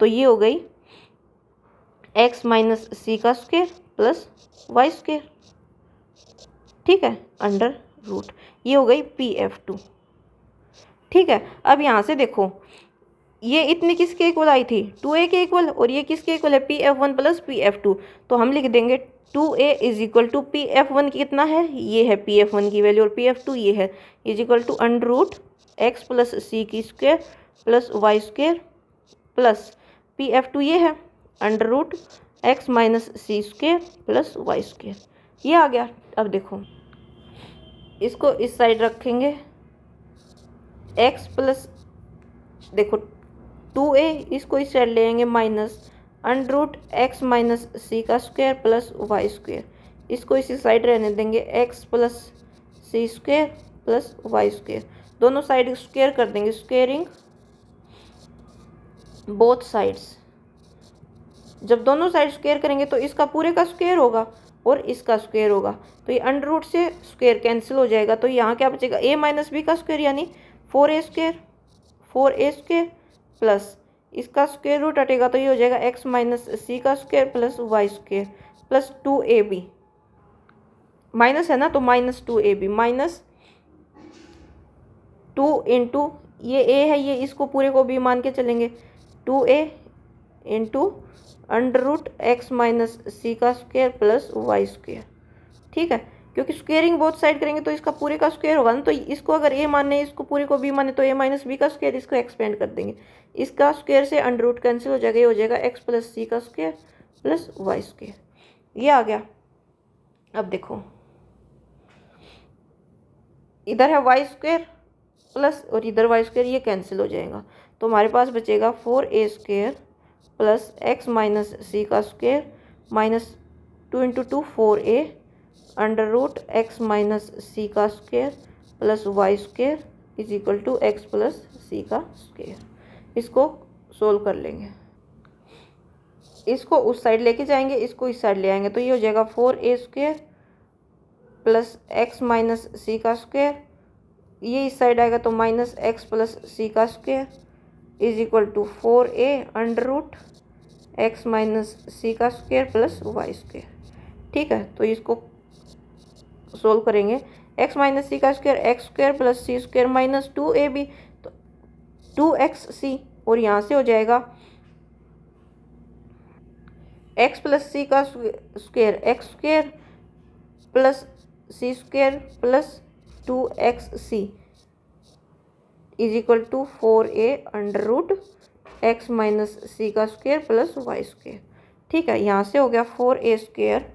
तो ये हो गई x माइनस C का स्क्वायर प्लस y स्क्वायर। ठीक है, अंडर रूट, ये हो गई PF2। ठीक है, अब यहाँ से देखो, ये इतनी किसके इक्वल आई थी, 2A के इक्वल, और ये किसके इक्वल है, PF1 प्लस PF2, तो हम लिख देंगे 2A is equal to PF1 कितना है, ये है PF1 की वैल्यू, और PF2 ये है, is equal to under root x plus C की square plus y square plus PF2 ये है under root x minus C square plus y square, ये आ गया। अब देखो, इसको इस साइड रखेंगे, x प्लस, देखो 2A इसको इस साइड ले आएंगे minus under root x minus C का स्क्वायर प्लस y स्क्वायर, इसको इसी साइड रहने देंगे, x plus C square plus y square, दोनों साइड स्क्वायर कर देंगे, स्क्वेयरिंग बोथ साइड्स। जब दोनों साइड स्क्वायर करेंगे तो इसका पूरे का स्क्वायर होगा और इसका स्क्वायर होगा, तो ये अंडर रूट से स्क्वायर कैंसिल हो जाएगा, तो यहाँ क्या बचेगा, a माइनस b का स्क्वायर यानी 4a स्क्वायर प्लस इसका स्क्वायर रूट हटेगा, तो ये हो जाएगा x माइनस C का square plus y square plus 2ab, minus है ना, तो माइनस 2ab माइनस 2 इंटू ये a है, ये इसको पूरे को b मान के चलेंगे, 2a into under root x minus c का स्क्वायर प्लस वाई स्क्वायर। ठीक है, क्योंकि स्क्वेयरिंग बोथ साइड करेंगे तो इसका पूरे का स्क्वायर होगा ना, तो इसको अगर ए माने इसको पूरे को बी माने तो ए माइनस बी का स्क्वायर, इसको एक्सपेंड कर देंगे, इसका स्क्वायर से अंडर रूट कैंसिल हो जाएगा, ये हो जाएगा एक्स प्लस सी का स्क्वायर प्लस वाई स्क्वायर, ये आ गया। अब देखो इधर है वाई स्क्वायर प्लस और इधर वाई स्क्वायर, ये कैंसिल हो जाएगा, तो हमारे पास बचेगा 4a square plus x minus c का square minus 2 into 2 4a under root x minus c का square plus Y square is equal to x plus c का स्क्वायर। इसको सोल्व कर लेंगे, इसको उस साइड लेके जाएंगे, इसको इस साइड ले आएंगे, तो ये हो जाएगा 4a square plus x minus c का स्क्वायर, ये इस साइड आएगा तो माइनस एक्स प्लस सी का square is equal to 4a under root x minus c का स्क्वायर प्लस वाई स्क्वायर। ठीक है, तो इसको सोल्व करेंगे, एक्स माइनस सी का square x square plus c square minus 2ab, तो 2xc, और यहाँ से हो जाएगा एक्स प्लस सी का square x square plus c square plus 2xc is equal to 4a under root x minus c का square plus Y square. ठीक है, यहाँ से हो गया 4a square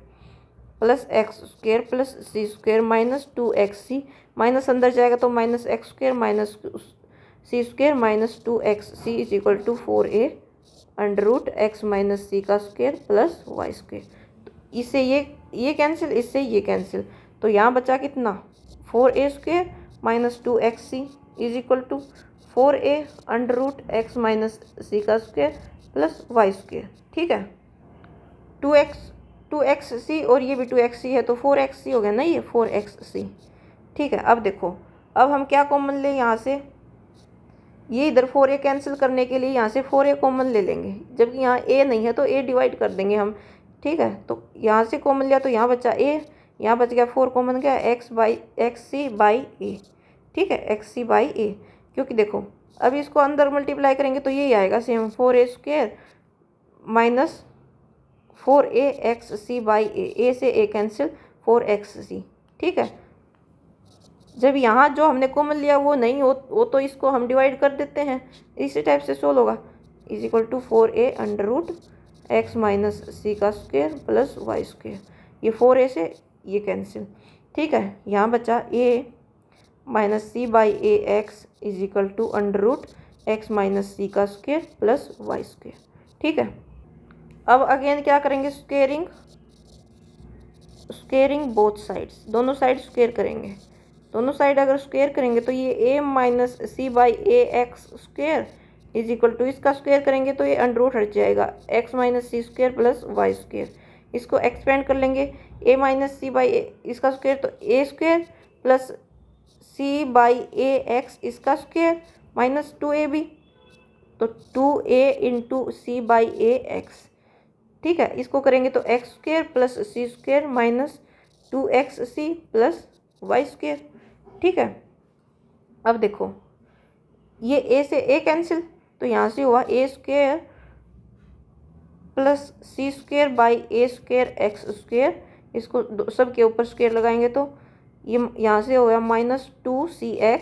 plus x square plus c square minus 2xc, minus अंदर जाएगा तो minus x square minus c square minus 2xc is equal to 4a under root x minus c का स्क्वायर प्लस वाई स्क्वायर। तो इससे ये cancel, इससे ये cancel, तो यहाँ बचा कितना 4a square minus 2xc is equal to 4a under root x minus c का स्क्वायर प्लस वाई स्क्वायर। ठीक है, 2xc और ये भी 2xc है तो 4xc हो गया ना, ये 4xc। ठीक है, अब देखो अब हम क्या कॉमन लें यहाँ से, ये इधर 4a कैंसिल करने के लिए यहाँ से 4a कॉमन ले लेंगे, जबकि यहाँ a नहीं है तो a डिवाइड कर देंगे हम। ठीक है, तो यहाँ से कॉमन लिया तो यहाँ बचा a, यहाँ बच गया 4 कॉमन गया xc बाई a। ठीक है, xc बाई a, क्योंकि देखो अब इसको अंदर मल्टीप्लाई करेंगे तो यही आएगा same 4a square minus 4a xc by a से a कैंसिल 4xc। ठीक है, जब यहाँ जो हमने कॉमन लिया वो नहीं हो वो तो इसको हम डिवाइड कर देते हैं, इसी टाइप से सोल्व होगा, is equal to 4a under root x minus c का स्क्वायर प्लस वाई स्क्वायर, ये 4a से ये कैंसिल। ठीक है, यहाँ बचा a minus c by a x is equal to under root x minus c का स्क्वायर प्लस वाई स्क्वायर। ठीक है, अब अगेन क्या करेंगे, स्क्वेयरिंग बोथ साइड्स, दोनों साइड स्क्वेयर करेंगे, दोनों साइड अगर स्क्वेयर करेंगे तो ये a minus c by a x square is equal to, इसका स्क्वेयर करेंगे तो ये अंडर रूट हट जाएगा x minus c square plus y square, इसको एक्सपेंड कर लेंगे a माइनस सी बाई इसका स्क्वेयर तो a square plus c by a x इसका स्क्वेयर माइनस 2ab, तो 2a into C by a x. ठीक है, इसको करेंगे तो x square plus c square minus 2xc plus y square. ठीक है, अब देखो ये a से a कैंसिल, तो यहाँ से हुआ a square plus c square by a square x square, इसको सब के ऊपर स्क्वेयर लगाएंगे तो ये यहाँ से हो गया minus 2cx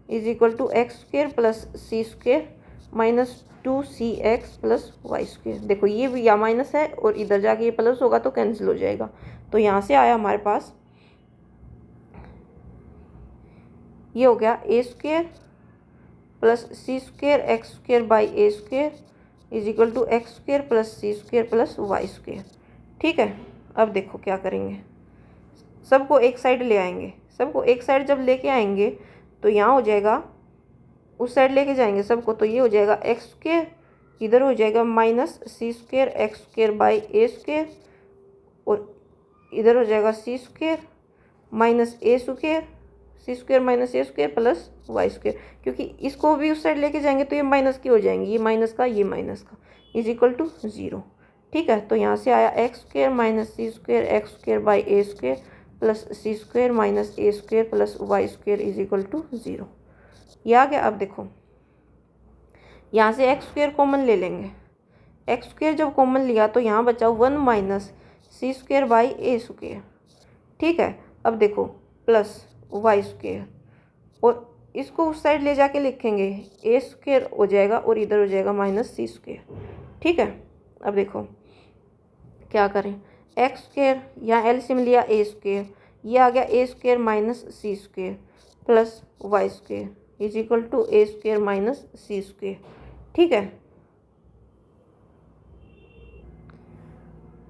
is equal to x square plus c square minus 2cx plus y square. देखो ये भी यहाँ माइनस है और इधर जाके ये प्लस होगा तो कैंसिल हो जाएगा, तो यहाँ से आया हमारे पास ये हो गया a square plus c square x square by a square is equal to x square plus c square plus y square. ठीक है, अब देखो क्या करेंगे, सबको एक साइड ले आएंगे, सबको एक साइड जब लेके आएंगे तो यहाँ हो जाएगा, उस साइड लेके जाएंगे सबको तो ये हो जाएगा एक्स स्क्वेयर, इधर हो जाएगा minus c square x square by a square, और इधर हो जाएगा c square minus a square, c square minus a square plus y square, क्योंकि इसको भी उस साइड लेके जाएंगे तो ये माइनस की हो जाएंगी, ये माइनस का ये माइनस का इज इक्वल टू 0। ठीक है, तो यहाँ से आया x square minus c square x square by a square plus c square minus a square plus y square is equal to 0, ये आ गया। अब देखो यहाँ से एक्स स्क्वेयर कॉमन ले लेंगे, एक्स स्क्वेयर जब कॉमन लिया तो यहाँ बचा 1 minus c square by a square. ठीक है, अब देखो प्लस वाई स्क्वेयर, और इसको उस साइड ले जाके लिखेंगे ए स्क्वेयर हो जाएगा और इधर हो जाएगा माइनस सी स्क्वेयर। ठीक है, अब देखो क्या करें, एक्स स्क्वेयर यहाँ एलसीएम लिया ए स्क्वेयर, ये आ गया a square minus c square plus y square is equal to a square minus c square. ठीक है,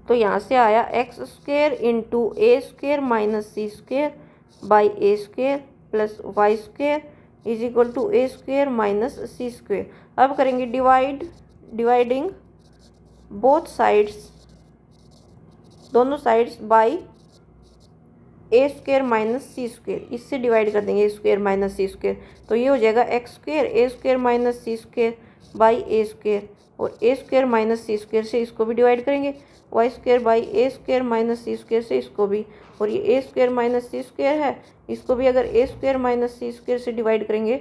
तो यहाँ से आया x square into a square minus c square by a square plus y square is equal to a square minus c square. अब करेंगे dividing both sides, दोनों sides by a square minus c square, इससे divide कर देंगे a square minus c square, तो ये हो जाएगा x square a square minus c square by a square, और a square minus c square से इसको भी डिवाइड करेंगे, y square by a square minus c square से इसको भी, और ये a square minus c square है, इसको भी अगर a square minus c square से डिवाइड करेंगे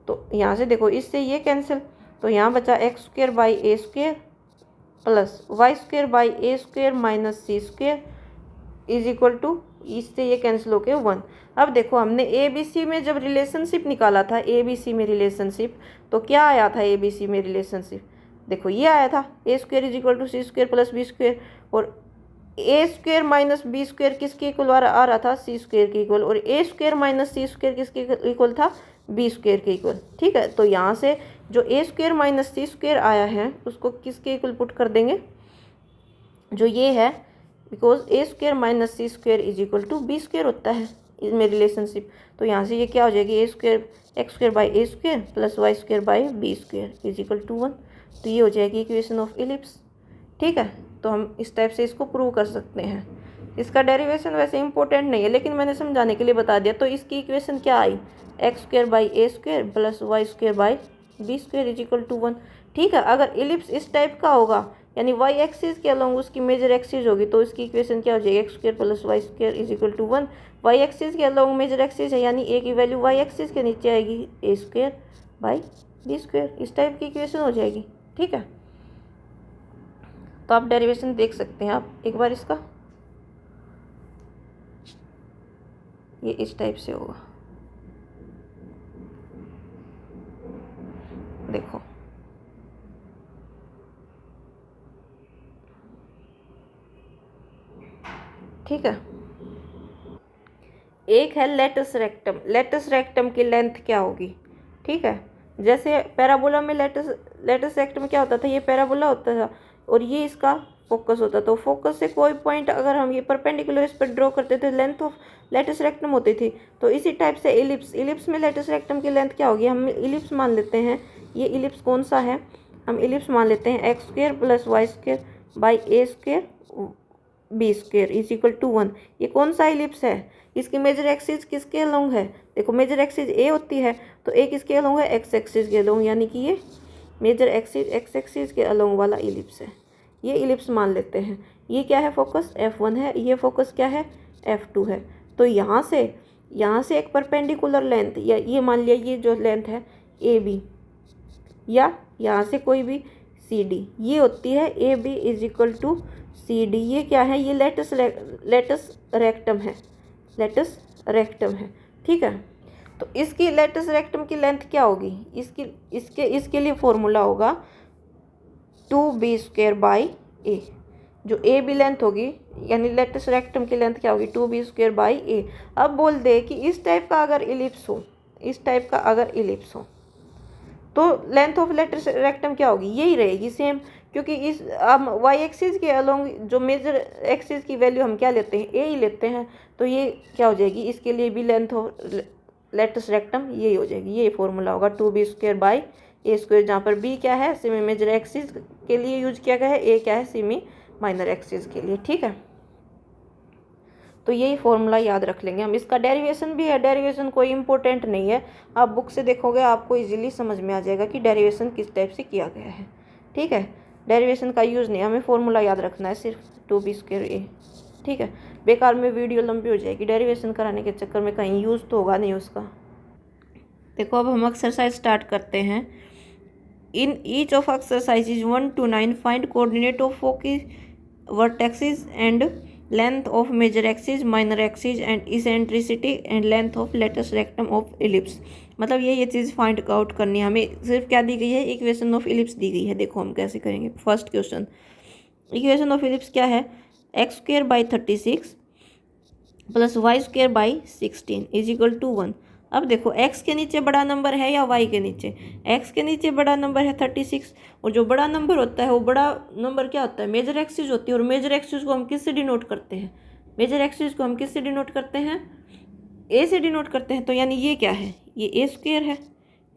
तो यहाँ से देखो इससे ये कैंसिल, तो यहाँ बचा x square by a square plus y square by a square minus c square is equal to, इससे ये कैंसिल हो गया 1। अब देखो हमने ए बी सी में जब रिलेशनशिप निकाला था, ए बी सी में रिलेशनशिप, तो क्या आया था ए बी सी में रिलेशनशिप, देखो ये आया था a square is equal to c square plus b square, और a square minus b square किसके इक्वल आ रहा था, सी स्क्वेयर के इक्वल, और a square minus c square किसके इक्वल था, बी स्क्वेयर के इक्वल। ठीक है, तो यहाँ से जो a square minus c square आया है उसको किसके इक्वल पुट कर देंगे, जो ये है, because a square minus c square is equal to b square होता है इसमें रिलेशनशिप, तो यहाँ से ये क्या हो जाएगी, a square x square by a square plus y square by b square is equal to 1, तो ये हो जाएगी इक्वेशन ऑफ इलिप्स। ठीक है, तो हम इस टाइप से इसको प्रूव कर सकते हैं। इसका डेरिवेशन वैसे इंपॉर्टेंट नहीं है, लेकिन मैंने समझाने के लिए बता दिया। तो इसकी इक्वेशन क्या आई, x square by a square plus y square by b square is equal to 1। ठीक है, अगर इलिप्स इस टाइप का होगा यानी वाई एक्सिस के अलोंग उसकी मेजर एक्सिस होगी, तो इसकी इक्वेशन क्या हो जाएगी, x square plus y square is equal to 1। Y axis के अलोंग मेजर एक्सिस है यानी ए की वैल्यू वाई एक्सिस के नीचे आएगी, ए स्क्वेयर बाई बी स्क्वेयर, इस टाइप की इक्वेशन हो जाएगी। ठीक है, तो आप डेरिवेशन देख सकते हैं आप एक बार इसका, ये इस टाइप से होगा, देखो ठीक है। एक है लेटस रेक्टम, लेटस रेक्टम की लेंथ क्या होगी। ठीक है, जैसे पैराबोला में लेटस रेक्टम क्या होता था, ये पैराबोला होता था और ये इसका फोकस होता था, तो फोकस से कोई पॉइंट अगर हम ये परपेंडिकुलर इस पर ड्रॉ करते थे, लेंथ ऑफ लेटस रेक्टम होती थी। तो इसी टाइप से इलिप्स में लेटस रेक्टम की लेंथ क्या होगी, हम इलिप्स मान लेते हैं, ये इलिप्स कौन सा है, हम इलिप्स मान लेते हैं x square plus y square by a square b square is equal to 1। ये कौन सा इलिप्स है, इसकी मेजर एक्सिस किसके अलोंग है, देखो मेजर एक्सिस ए होती है, तो ए किसके अलोंग है, एक्स एक्सिस के अलोंग, यानी कि ये मेजर एक्सिस एक्स एक्सिस के अलोंग वाला इलिप्स है, ये इलिप्स मान लेते हैं। ये क्या है, फोकस F1 है, ये फोकस क्या है, F2 है। तो यहाँ से एक परपेंडिकुलर लेंथ, या ये मान लिया ये जो लेंथ है AB, या यहाँ से कोई भी CD, ये होती है AB is equal to CD। ये क्या है, ये लेटस रेक्टम है, लेटस रेक्टम है। ठीक है, तो इसकी लेटस रेक्टम की लेंथ क्या होगी, इसके लिए फॉर्मूला होगा 2b स्क्वेयर बाई ए, जो ए बी लेंथ होगी यानी लेटस रेक्टम की लेंथ क्या होगी, 2b स्क्वेयर बाई ए। अब बोल दे कि इस टाइप का अगर इलिप्स हो, इस टाइप का अगर इलिप्स हो, तो लेंथ ऑफ लेटस रेक्टम क्या होगी, यही रहेगी सेम, क्योंकि इस हम वाई एक्सिस के अलोंग जो मेजर एक्सिस की वैल्यू हम क्या लेते हैं, ए ही लेते हैं, तो ये क्या हो जाएगी, इसके लिए भी लेंथ ऑफ लेटस रेक्टम यही हो जाएगी। ये फॉर्मूला होगा 2b square by a square, जहाँ पर बी क्या है, सेमी मेजर एक्सिस के लिए यूज किया गया है, ए क्या है, सेमी माइनर एक्सिस के लिए। ठीक है, तो यही फॉर्मूला याद रख लेंगे हम। इसका डेरिवेशन भी है, डेरिवेशन कोई इंपॉर्टेंट नहीं है, आप बुक से देखोगे आपको इजीली समझ में आ जाएगा कि डेरिवेशन किस टाइप से किया गया है। ठीक है, डेरिवेशन का यूज़ नहीं, हमें फॉर्मूला याद रखना है सिर्फ 2b स्क्वेयर ए। ठीक है, बेकार में वीडियो लंबी हो जाएगी, डेरिवेशन कराने के चक्कर में कहीं यूज़ तो होगा नहीं उसका। देखो अब हम एक्सरसाइज स्टार्ट करते हैं। In each of exercises 1 to 9 find coordinate of foci vertexes and length of major axis, minor axis and eccentricity and length of latus rectum of ellipse. मतलब ये चीज़ फाइंड आउट करनी है हमें। सिर्फ क्या दी गई है, इक्वेशन ऑफ इलिप्स दी गई है। देखो हम कैसे करेंगे। First question, equation of ellipse क्या है, x square by 36 plus Y square by 16 is equal to 1। अब देखो x के नीचे बड़ा नंबर है या y के नीचे, x के नीचे बड़ा नंबर है 36, और जो बड़ा नंबर होता है वो बड़ा नंबर क्या होता है, मेजर एक्सिस होती है। और मेजर एक्सिस को हम किससे डिनोट करते हैं, मेजर एक्सिस को हम किससे डिनोट करते हैं, a से डिनोट करते हैं। तो यानी ये क्या है, ये a स्क्वायर है,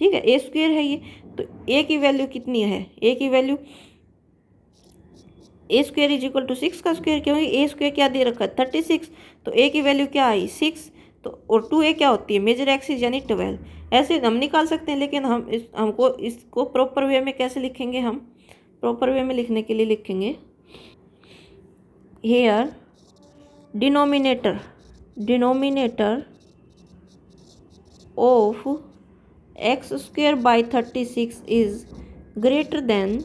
ठीक है, a स्क्वायर है ये। तो a की वैल्यू कितनी है, a की value a square is equal to 6 का स्क्वायर, क्योंकि ए स्क्वायर क्या दे रखा है 36, तो ए की वैल्यू क्या आई 6, तो और 2a क्या होती है मेजर एक्सिस यानी 12। ऐसे हम निकाल सकते हैं, लेकिन हम हमको इसको प्रॉपर वे में कैसे लिखेंगे, हम प्रॉपर वे में लिखने के लिए लिखेंगे here denominator of x square by 36 is greater than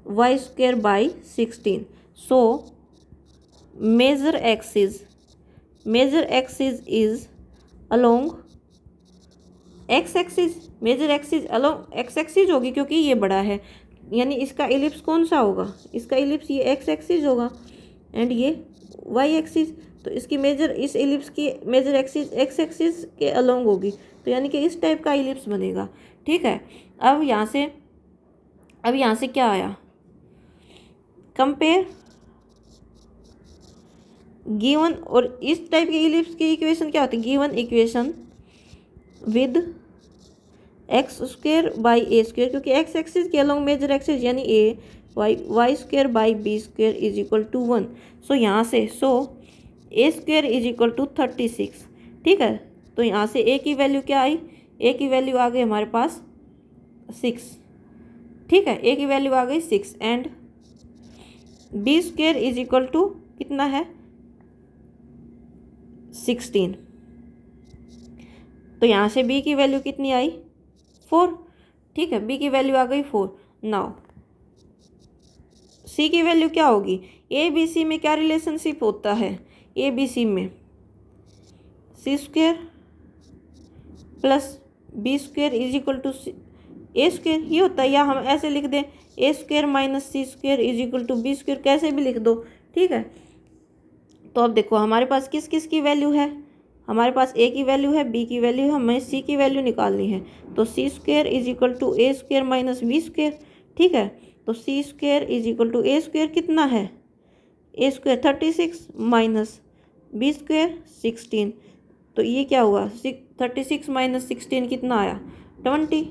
y square by 16. So measure axis is along x axis, major axis along x axis होगी क्योंकि ये बड़ा है, यानी इसका एलिप्स कौन सा होगा, इसका एलिप्स ये x axis होगा एंड ये y axis। तो इसकी मेजर, इस एलिप्स की मेजर एक्सिस x axis के अलोंग होगी, तो यानी कि इस टाइप का एलिप्स बनेगा, ठीक है। अब यहाँ से क्या आया, कंपेयर गिवन, और इस टाइप की इलिप्स की इक्वेशन क्या होती है, given equation with x square by a square, क्योंकि एक्स एक्सिस के अलोंग मेजर एक्सिस यानी a, y square by b square is equal to 1। So यहाँ से a square is equal to 36, ठीक है। तो यहाँ से ए की वैल्यू क्या आई, ए की वैल्यू आ गई हमारे पास 6, ठीक है, ए की वैल्यू आ गई 6 and b square is equal to कितना है 16। तो यहाँ से बी की वैल्यू कितनी आई 4, ठीक है, बी की वैल्यू आ गई 4। नाउ सी की वैल्यू क्या होगी, ए बी सी में क्या रिलेशनशिप होता है, ए बी सी में c square plus b square is equal to a square ये होता है, या हम ऐसे लिख दें a square minus c square is equal to b square, कैसे भी लिख दो, ठीक है। तो अब देखो हमारे पास किस किस की वैल्यू है, हमारे पास ए की वैल्यू है, बी की वैल्यू है, हमें सी की वैल्यू निकालनी है। तो c square is equal to a square minus b square, ठीक है। तो c square is equal to a square कितना है, a square 36 minus b square 16, तो ये क्या हुआ 36 माइनस 16 कितना आया 20।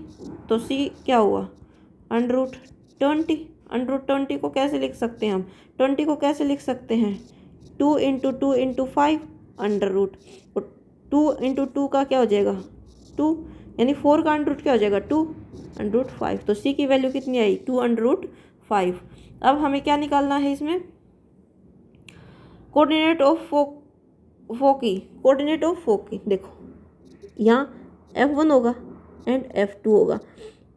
तो सी क्या हुआ √20। √20 को कैसे लिख सकते हैं हम, 20 को कैसे लिख सकते हैं 2 इंटू 2 इंटू 5 √, और 2 इंटू 2 का क्या हो जाएगा 2, यानी 4 का √ क्या हो जाएगा 2 √5। तो सी की वैल्यू कितनी आई 2 √5। अब हमें क्या निकालना है इसमें, coordinate of foci, coordinate of foci. देखो यहाँ F1 होगा एंड F2 होगा,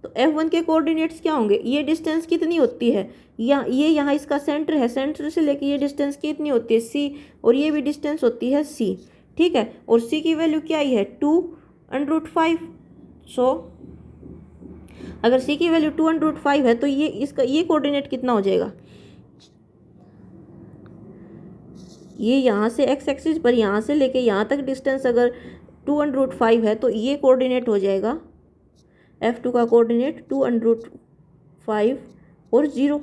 तो F1 के कोऑर्डिनेट्स क्या होंगे, ये डिस्टेंस कितनी होती है, या ये यहाँ इसका सेंटर है, सेंटर से लेके ये डिस्टेंस कितनी होती है C, और ये भी डिस्टेंस होती है C, ठीक है। और C की वैल्यू क्या आई है 2 √5। सो अगर C की वैल्यू 2 √5 है तो ये इसका ये कोऑर्डिनेट कितना हो जाएगा, ये यहाँ से एक्स एक्सिस पर यहाँ से लेके यहाँ तक डिस्टेंस अगर 2 √5 है तो ये कोऑर्डिनेट हो जाएगा F2 का कोऑर्डिनेट 2 √5 और 0,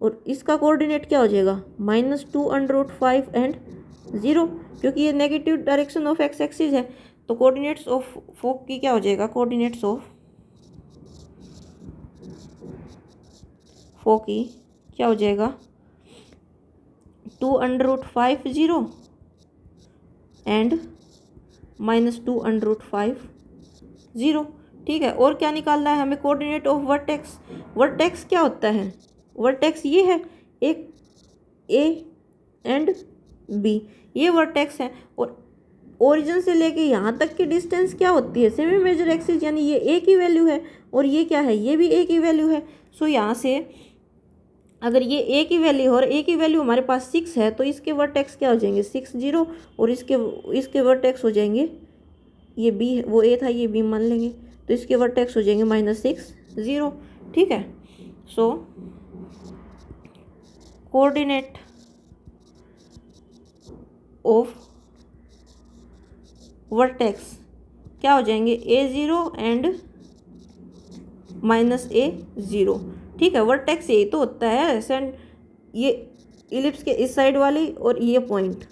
और इसका कोऑर्डिनेट क्या हो जाएगा -2 √5 एंड 0, क्योंकि ये negative direction of x axis है। तो कोऑर्डिनेट्स ऑफ फोक की क्या हो जाएगा, कोऑर्डिनेट्स ऑफ फोक की क्या हो जाएगा 2 √5 0 एंड -2 √5 0, ठीक है। और क्या निकालना है हमें, कोऑर्डिनेट ऑफ वर्टेक्स। वर्टेक्स क्या होता है, वर्टेक्स ये है एक ए एंड बी, ये वर्टेक्स है, और ओरिजिन से लेके यहाँ तक की डिस्टेंस क्या होती है, सेमी मेजर एक्सिस, यानी ये ए की वैल्यू है और ये क्या है, ये भी ए की वैल्यू है। सो यहाँ से अगर ये ए की वैल्यू और ए की वैल्यू हमारे पास 6 है तो इसके वर्टेक्स क्या हो जाएंगे 6 0 और इसके वर्टेक्स हो जाएंगे, ये बी वो ए था ये बी मान लेंगे, तो इसके वर्टेक्स हो जाएंगे -6 0। ठीक है, सो कोऑर्डिनेट ऑफ वर्टेक्स क्या हो जाएंगे A0 एंड -A0। ठीक है, वर्टेक्स यही तो होता है सेंड, ये इलिप्स के इस साइड वाली और ये पॉइंट,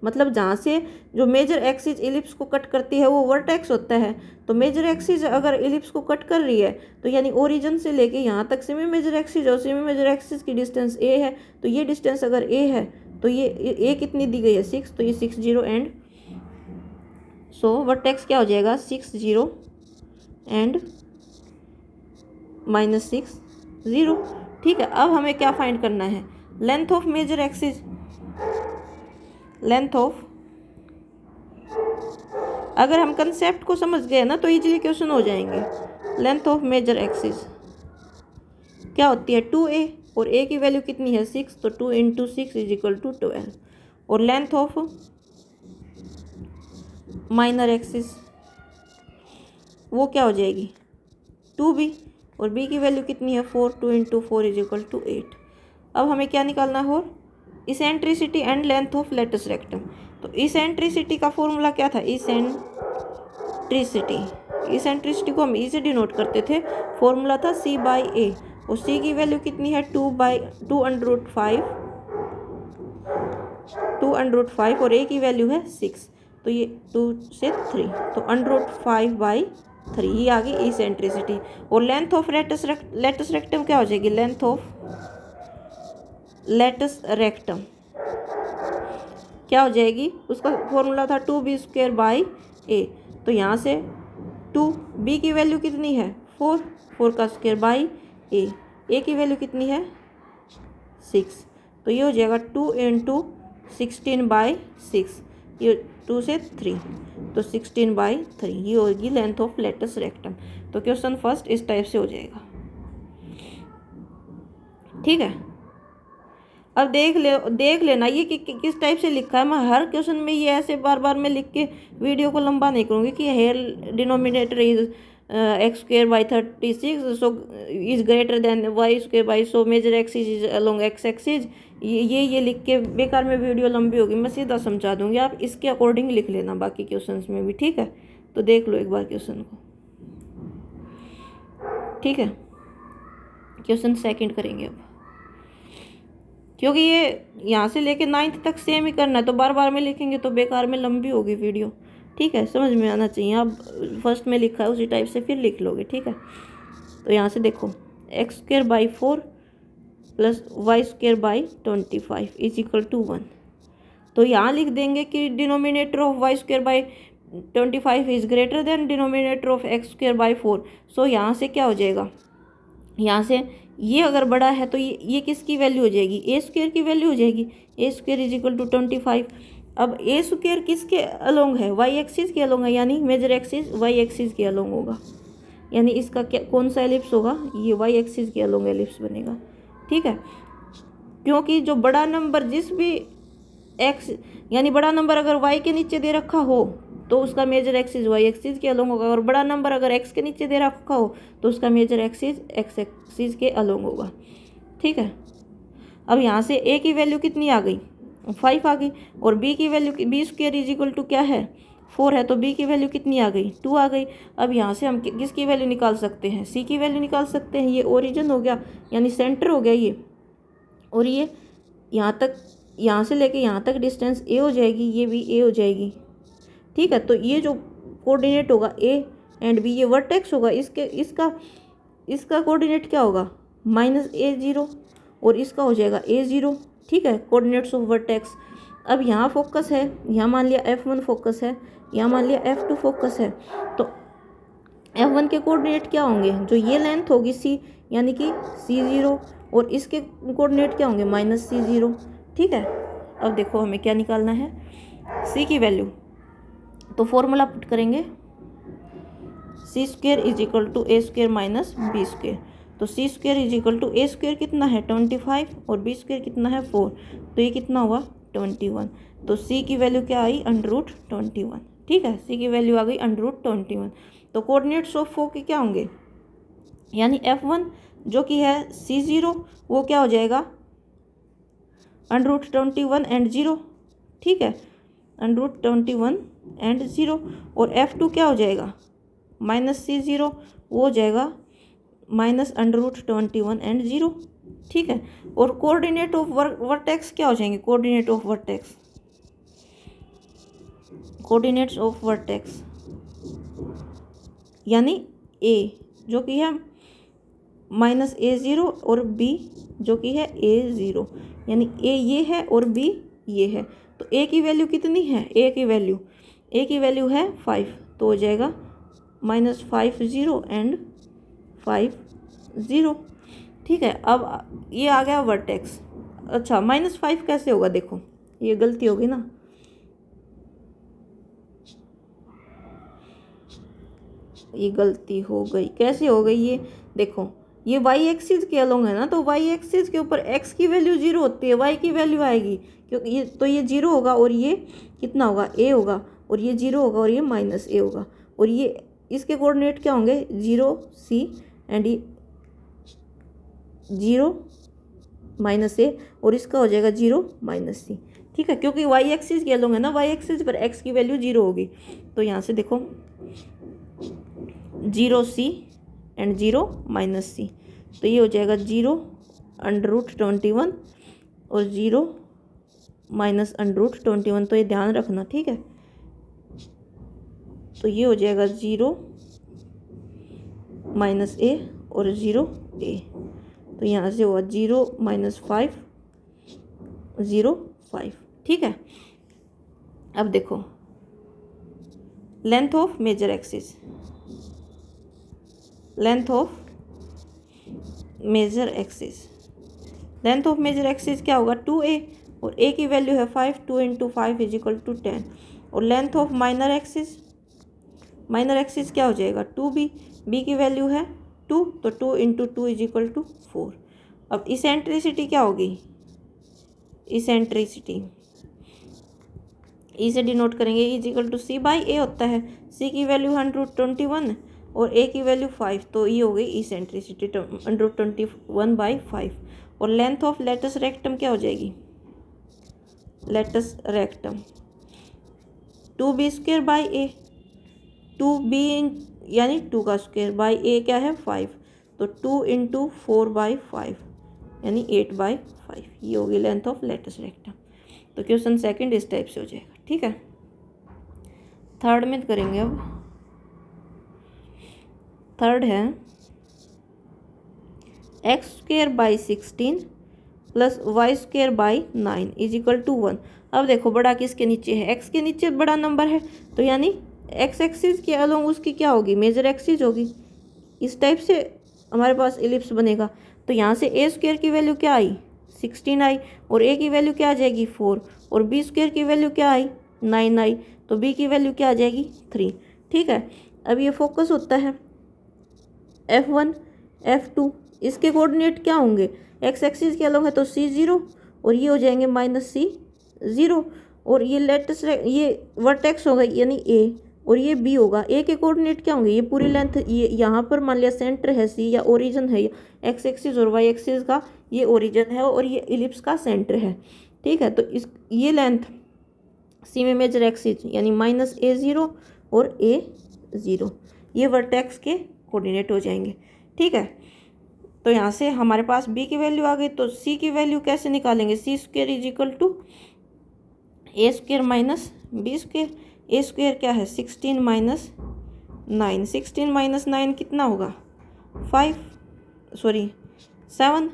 मतलब जहाँ से जो मेजर एक्सिस इलिप्स को कट करती है वो वर्टेक्स होता है। तो मेजर एक्सिस अगर इलिप्स को कट कर रही है तो यानी ओरिजिन से लेके यहाँ तक सेमी मेजर एक्सिस, और सेमी मेजर एक्सिस की डिस्टेंस a है, तो ये डिस्टेंस अगर a है तो ये a कितनी दी गई है 6, तो ये 6 0 एंड सो वर्टेक्स क्या हो जाएगा 6 0 एंड -6 0। ठीक है, अब हमें क्या फाइंड करना है, length of major axis, length of, अगर हम कंसेप्ट को समझ गए ना तो इजीली क्वेश्चन हो जाएंगे। लेंथ ऑफ मेजर एक्सिस क्या होती है 2a और a की वैल्यू कितनी है 6, तो 2 × 6 = 12। और लेंथ ऑफ माइनर एक्सिस वो क्या हो जाएगी 2b और b की वैल्यू कितनी है 4, 2 × 4 = 8। अब हमें क्या निकालना है, और eccentricity and length of latus rectum. तो इसेंट्रिसिटी का फॉर्मूला क्या था, इसेंट्रिसिटी को हम ई से डिनोट करते थे, फॉर्मूला था c/a और c की वैल्यू कितनी है 2√5 और a की वैल्यू है 6, तो ये 2 से 3 तो √5/3 ये आ गई इसेंट्रिसिटी। और लेंथ ऑफ लेटस रेक्टम क्या हो जाएगी, लेंथ ऑफ लेटस रेक्टम क्या हो जाएगी, उसका फॉर्मूला था 2b²/a। तो यहाँ से 2b की वैल्यू कितनी है 4 का स्क्वायर/a, a की वैल्यू कितनी है 6, तो ये हो जाएगा 2 × 16/6, ये 2 से 3 तो 16/3 ये होगी लेंथ ऑफ लेटस रेक्टम। तो क्वेश्चन फर्स्ट इस टाइप से हो जाएगा। ठीक है, अब देख लेना ये कि किस टाइप से लिखा है। मैं हर क्वेश्चन में ये ऐसे बार बार मैं लिख के वीडियो को लंबा नहीं करूँगी कि here denominator is x²/36 so is greater than y² so major axis is along x axis, ये लिख के बेकार में वीडियो लंबी होगी। मैं सीधा समझा दूंगी, आप इसके अकॉर्डिंग लिख लेना बाकी क्वेश्चंस में भी। ठीक है, तो देख लो एक बार क्वेश्चन को। ठीक है, क्वेश्चन सेकंड करेंगे अब, क्योंकि ये यहाँ से लेके 9th तक सेम ही करना है, तो बार बार में लिखेंगे तो बेकार में लंबी होगी वीडियो। ठीक है, समझ में आना चाहिए, आप फर्स्ट में लिखा है उसी टाइप से फिर लिख लोगे। ठीक है, तो यहाँ से देखो x²/4 + y²/25 = 1। तो यहाँ लिख देंगे कि denominator of y²/25 is greater than denominator of x²/4। सो यहाँ से क्या हो जाएगा, यहाँ से ये अगर बड़ा है तो ये किसकी वैल्यू हो जाएगी a² की वैल्यू हो जाएगी, a² = 25। अब a² किसके अलोंग है, y एक्सिस के अलोंग है, यानी मेजर एक्सिस y एक्सिस के अलोंग होगा, यानी इसका क्या कौन सा एलिप्स होगा, ये y एक्सिस के अलोंग एलिप्स बनेगा। ठीक है, क्योंकि जो बड़ा नंबर जिस भी x यानी बड़ा नंबर अगर y के नीचे दे रखा हो तो उसका मेजर एक्सिस y एक्सिस के अलोंग होगा, और बड़ा नंबर अगर x के नीचे दे रखा हो तो उसका मेजर एक्सिस x एक्सिस के अलोंग होगा। ठीक है, अब यहाँ से a की वैल्यू कितनी आ गई 5 आ गई, और b की वैल्यू b² = क्या है 4 है, तो b की वैल्यू कितनी आ गई 2 आ गई। अब यहाँ से हम किसकी वैल्यू निकाल सकते हैं, c की वैल्यू निकाल सकते हैं। ये ओरिजिन हो गया यानी सेंटर हो गया ये, और ये यहाँ तक, यहाँ से लेके यहाँ तक डिस्टेंस a हो जाएगी, ये भी a हो जाएगी। ठीक है, तो ये जो कोऑर्डिनेट होगा a एंड b, ये वर्टेक्स होगा, इसका कोऑर्डिनेट क्या होगा -a0 और इसका हो जाएगा a0। ठीक है, कोऑर्डिनेट्स ऑफ वर्टेक्स। अब यहाँ फोकस है, यहाँ मान लिया f1 फोकस है, यहाँ मान लिया f2 फोकस है, तो f1 के कोऑर्डिनेट क्या होंगे, जो ये लेंथ होगी c यानी कि c0, और इसके कोऑर्डिनेट क्या होंगे -c0। ठीक है, अब देखो हमें क्या निकालना है, c की वैल्यू तो फॉर्मूला पुट करेंगे c square is equal to a square minus b square. तो c square is equal to a square कितना है 25 और बी स्क्वेयर कितना है 4, तो ये कितना हुआ 21। तो सी की वैल्यू क्या आई √21। ठीक है, सी की वैल्यू आ गई √21। तो कोऑर्डिनेट्स ऑफ फोर के क्या होंगे, यानी F1 जो कि है C0 वो क्या हो जाएगा √21 एंड 0। ठीक है, √21 एंड 0। और F2 क्या हो जाएगा -C0 वो हो जाएगा -√21 एंड 0। ठीक है, और कोऑर्डिनेट ऑफ वर्टेक्स क्या हो जाएंगे, coordinate of vertex, coordinates of vertex यानी A जो कि है -A0 और B जो कि है A0, यानी A ये है और B ये है। तो A की वैल्यू कितनी है, A की वैल्यू है 5, तो हो जाएगा -50 एंड 50। ठीक है, अब ये आ गया वर्टेक्स। अच्छा -5 कैसे होगा, देखो ये गलती होगी ना, ये गलती हो गई, कैसे हो गई ये देखो, ये वाई एक्सिस के अलोंग है ना, तो वाई एक्सिस के ऊपर एक्स की वैल्यू 0 होती है, वाई की वैल्यू आएगी क्योंकि ये तो ये 0 होगा और ये कितना होगा a होगा, और ये 0 होगा और ये -a होगा, और ये इसके कोऑर्डिनेट क्या होंगे 0 c एंड ये 0 -a और इसका हो जाएगा 0 -c। ठीक है, क्योंकि वाई एक्सिस के अलोंग है ना, वाई एक्सिस पर x की वैल्यू 0 होगी। तो यहाँ से देखो 0c एंड 0 -c, तो ये हो जाएगा 0 √21 और 0 -√21। तो ये ध्यान रखना, ठीक है। तो ये हो जाएगा 0 -a और 0a, तो यहाँ से हुआ 0 -5 0 5। ठीक है, अब देखो length of major axis, length of major axis, length of major axis क्या होगा 2a और a की वैल्यू है 5, 2 × 5 = 10। और length of minor axis, minor axis क्या हो जाएगा 2b, b की वैल्यू है 2, तो 2 × 2 = 4। अब इसेंट्रिसिटी क्या होगी, इसेंट्रिसिटी ई से डिनोट करेंगे, E C/A होता है, c की वैल्यू 121 और a की वैल्यू 5, तो ये हो गई इसेंट्रिसिटी 121/5। और लेंथ ऑफ लेटस रेक्टम क्या हो जाएगी, latus rectum 2b² a, 2b यानी 2 का स्क्वायर बाई a क्या है 5, तो 2 × 4/5 यानी 8/5, ये होगी लेंथ ऑफ लेटस रेक्टम। तो क्वेश्चन सेकंड इस टाइप से हो जाएगा। ठीक है, थर्ड में करेंगे। अब थर्ड है x²/16 + y²/9 = 1। अब देखो बड़ा किसके नीचे है, x के नीचे बड़ा नंबर है, तो यानी x एक्सिस के अलोंग उसकी क्या होगी, मेजर एक्सिस होगी। इस टाइप से हमारे पास एलिप्स बनेगा। तो यहाँ से a² की वैल्यू क्या आई 16 आई, और a की वैल्यू क्या आ जाएगी 4, और b² की वैल्यू क्या आई 9 आई, तो b की वैल्यू क्या आ जाएगी 3। ठीक है, अब ये फोकस होता है F1 F2, इसके कोऑर्डिनेट क्या होंगे, x एक्सिस के अलोंग है तो C0 और ये हो जाएंगे -C0, और ये लेटस ये वर्टेक्स होगा यानी a, और ये b होगा। a के कोऑर्डिनेट क्या होंगे, ये पूरी लेंथ, ये यहाँ पर मान लिया सेंटर है c या ओरिजिन है, x एक्सिस और y एक्सिस का ये ओरिजिन है और ये इलिप्स का सेंटर है। ठीक है, तो इस ये लेंथ c में मेजर एक्सिस यानी -a0 और a0 ये वर्टेक्स के कोऑर्डिनेट हो जाएंगे। ठीक है, तो यहाँ से हमारे पास b की वैल्यू आ गई, तो c की वैल्यू कैसे निकालेंगे, c² = a² - b²। a² क्या है 16 - 9, 16 - 9 कितना होगा 7।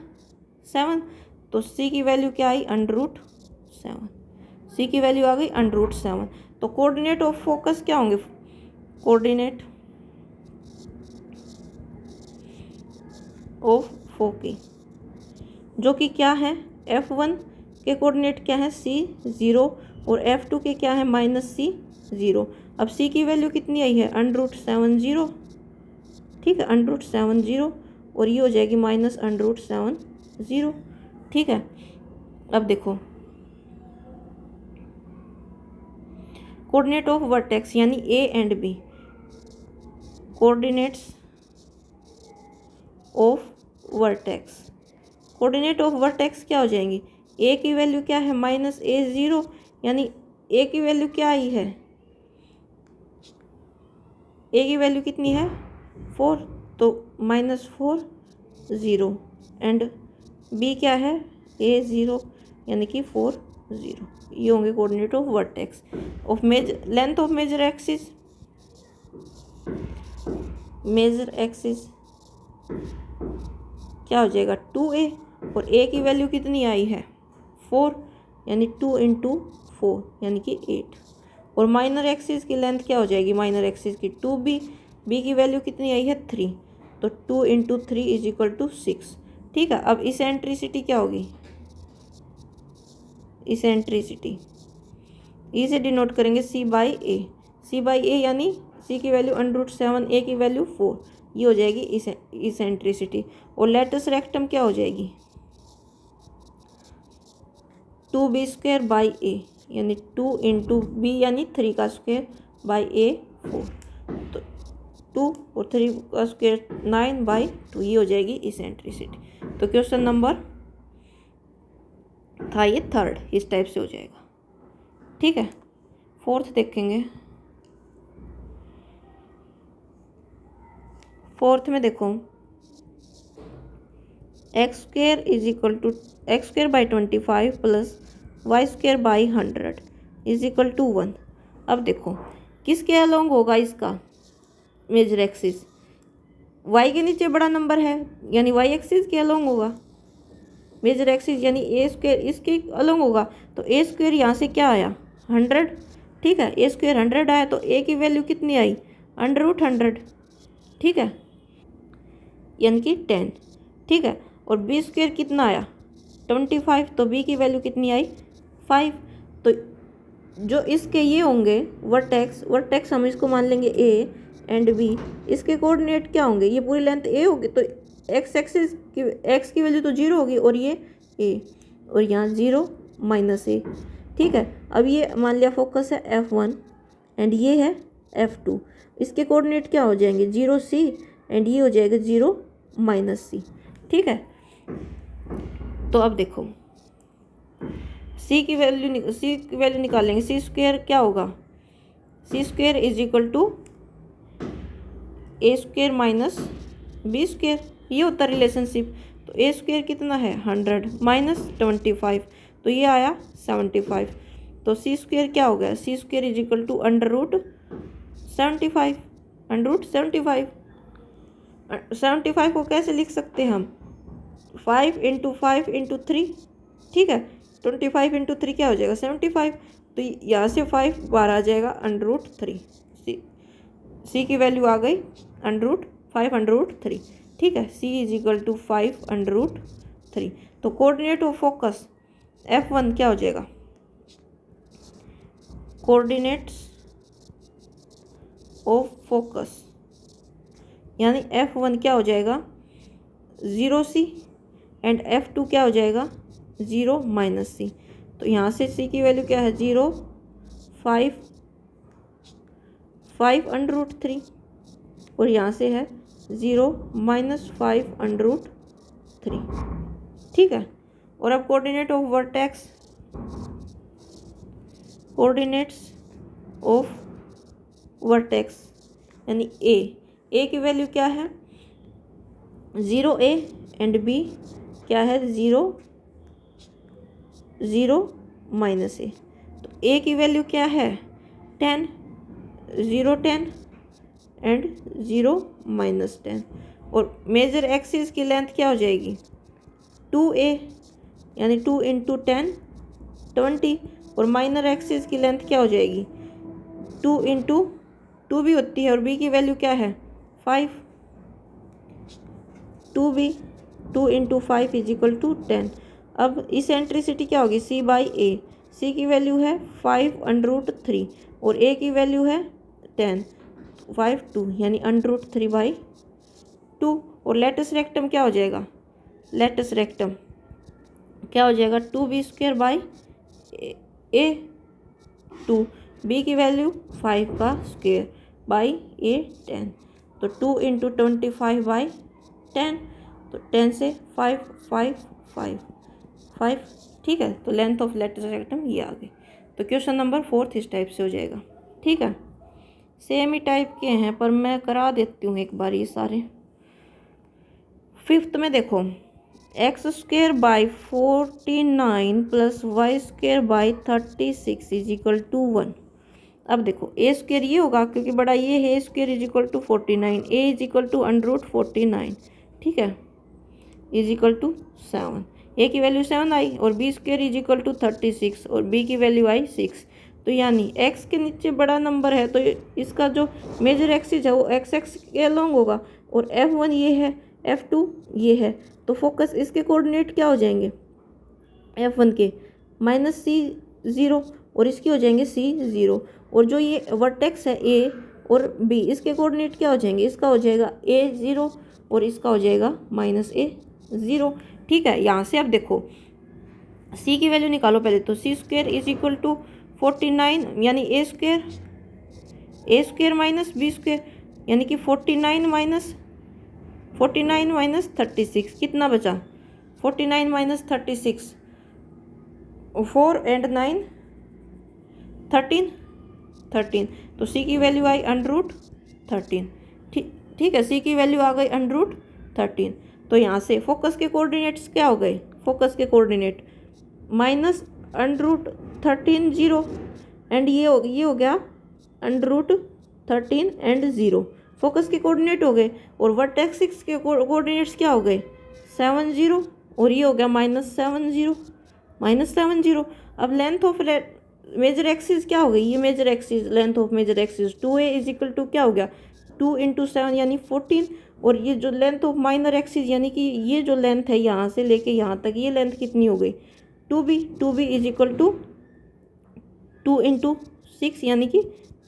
तो c की वैल्यू क्या आई √7, c की वैल्यू आ गई √7। तो कोऑर्डिनेट ऑफ फोकस क्या होंगे, कोऑर्डिनेट ऑफ फोकी जो कि क्या है F1 के कोऑर्डिनेट क्या है C0 और F2 के क्या है -C0। अब सी की वैल्यू कितनी आई है, √70, ठीक है, √70, और ये हो जाएगी -√70, ठीक है। अब देखो कोऑर्डिनेट ऑफ वर्टेक्स यानी a and b, coordinates of vertex, coordinate of vertex क्या हो जाएंगी, ए की वैल्यू क्या है -A0, यानी ए की वैल्यू क्या आई है, ए की वैल्यू कितनी है 4, तो -4 0, एंड बी क्या है A0 यानी कि 4 0। ये होंगे coordinate of vertex of major length of major axis, major axis क्या हो जाएगा 2a, और a की वैल्यू कितनी आई है 4, यानी 2 × 4 यानी कि 8, और माइनर एक्सिस की लेंथ क्या हो जाएगी, माइनर एक्सिस की 2b, b की वैल्यू कितनी आई है 3, तो 2 × 3 = 6, ठीक है। अब इसेंट्रिसिटी क्या होगी, इसेंट्रिसिटी ई से डिनोट करेंगे c/a, c/a यानी c की वैल्यू √7, a की वैल्यू 4, ये हो जाएगी इसेंट्रिसिटी। और लेटस रेक्टम क्या हो जाएगी 2b² a, यानी 2 × b यानी 3 का स्क्वायर बाई a 4, तो 2 और 3 का स्क्वायर 9/2, ये हो जाएगी इसेंट्रिसिटी। तो क्वेश्चन नंबर था ये 3rd, इस टाइप से हो जाएगा, ठीक है। 4th देखेंगे, 4th में देखो x² = x² / 25 + y² / 100 = 1। अब देखो किसके अलोंग होगा इसका मेजर एक्सिस, y के नीचे बड़ा नंबर है यानी y एक्सिस के अलोंग होगा, मेजर एक्सिस यानी a² इसके अलोंग होगा, तो a² यहाँ से क्या आया 100, ठीक है, a² 100 आया, तो a की वैल्यू कितनी आई √100, ठीक है, यानी कि 10, ठीक है। और b² कितना आया 25, तो b की वैल्यू कितनी आई 5, तो जो इसके ये होंगे वर्टेक्स हम इसको मान लेंगे a एंड b, इसके कोऑर्डिनेट क्या होंगे, ये पूरी लेंथ a होगी, तो x एक्सिस की x की वैल्यू तो 0 होगी, और ये a, और यहाँ 0 -a, ठीक है। अब ये मान लिया फोकस है F1 एंड ये है F2, इसके कोऑर्डिनेट क्या हो जाएंगे 0c, एंड ये हो जाएगा 0 -c, ठीक है। तो अब देखो c की वैल्यू निकालेंगे, c² क्या होगा, c² = a² - b², ये होता है रिलेशनशिप। तो a² कितना है 100 - 25, तो ये आया 75, तो c² क्या हो गया, c² = √75, 75 को कैसे लिख सकते हैं हम 5 × 5 × 3, ठीक है, 25 × 3 क्या हो जाएगा 75, तो यहाँ से 5 बाहर आ जाएगा √3, c की वैल्यू आ गई √5√3, ठीक है, c = 5√3। तो कोऑर्डिनेट ऑफ फोकस F1 क्या हो जाएगा, कोऑर्डिनेट्स ऑफ फोकस यानी F1 क्या हो जाएगा 0c, एंड F2 क्या हो जाएगा 0 - c, तो यहाँ से c की वैल्यू क्या है 0 5√3, और यहाँ से है 0 - 5√3, ठीक है। और अब coordinate of vertex, coordinates of vertex यानी a की वैल्यू क्या है 0a, एंड b क्या है 0 -a, तो a की वैल्यू क्या है 10, 0 10 एंड 0 -10, और मेजर एक्सिस की लेंथ क्या हो जाएगी 2a, यानी 2 × 10 20, और माइनर एक्सिस की लेंथ क्या हो जाएगी 2 × 2 भी होती है, और b की वैल्यू क्या है 5, 2b 2 × 5 = 10। अब इसेंट्रिसिटी क्या होगी c/a, c की वैल्यू है 5√3 और a की वैल्यू है 10, 5 2 यानी √3/2। और लेटस रेक्टम क्या हो जाएगा, लेटस रेक्टम क्या हो जाएगा 2b² b की वैल्यू 5 का स्क्वायर बाई a 10। तो 2 × 25/10, तो 10 से 5 5 5 5। ठीक है, तो लेंथ ऑफ लेटस रेक्टम ये आ गई। तो क्वेश्चन नंबर 4 इस टाइप से हो जाएगा। ठीक है, सेम ही टाइप के हैं पर मैं करा देती हूँ एक बार ये सारे। 5th में देखो x² / 49 + y² / 36 = 1। अब देखो a² ये होगा क्योंकि बड़ा ये है, a² = 49, a = √49। ठीक है, = 7, a की वैल्यू 7 आई और b² = 36 और b की वैल्यू आई 6। तो यानी x के नीचे बड़ा नंबर है तो इसका जो मेजर एक्सिस है वो x के अलोंग होगा। और f1 ये है, f2 ये है, तो फोकस इसके कोऑर्डिनेट क्या हो जाएंगे, f1 के -c0 और इसके हो जाएंगे c0। और जो ये वर्टेक्स है a और b इसके कोऑर्डिनेट क्या हो जाएंगे, इसका हो जाएगा a0 और इसका हो जाएगा -a0। ठीक है, यहाँ से अब देखो c की वैल्यू निकालो पहले। तो c² = 49 यानी a² - b² यानी कि 49 - 36 कितना बचा, 49 - 36 4 और 9 13। तो c की वैल्यू आई √13। ठीक है, c की वैल्यू आ गई √13। तो यहाँ से फोकस के कोऑर्डिनेट्स क्या हो गए, फोकस के कोऑर्डिनेट -√13 0 एंड ये हो गया √13 एंड 0 फोकस के कोऑर्डिनेट हो गए। और वर्टेक्स 6 के कोऑर्डिनेट्स क्या हो गए 7 0 और ये हो गया -7 0। अब लेंथ ऑफ मेजर एक्सिस क्या हो गई, ये major axis, length of major axis 2a = क्या हो गया 2 × 7 यानी 14। और ये जो लेंथ ऑफ माइनर एक्सिस यानी कि ये जो लेंथ है यहाँ से लेके यहाँ तक, ये लेंथ कितनी हो गई 2b = 2 × 6 यानी कि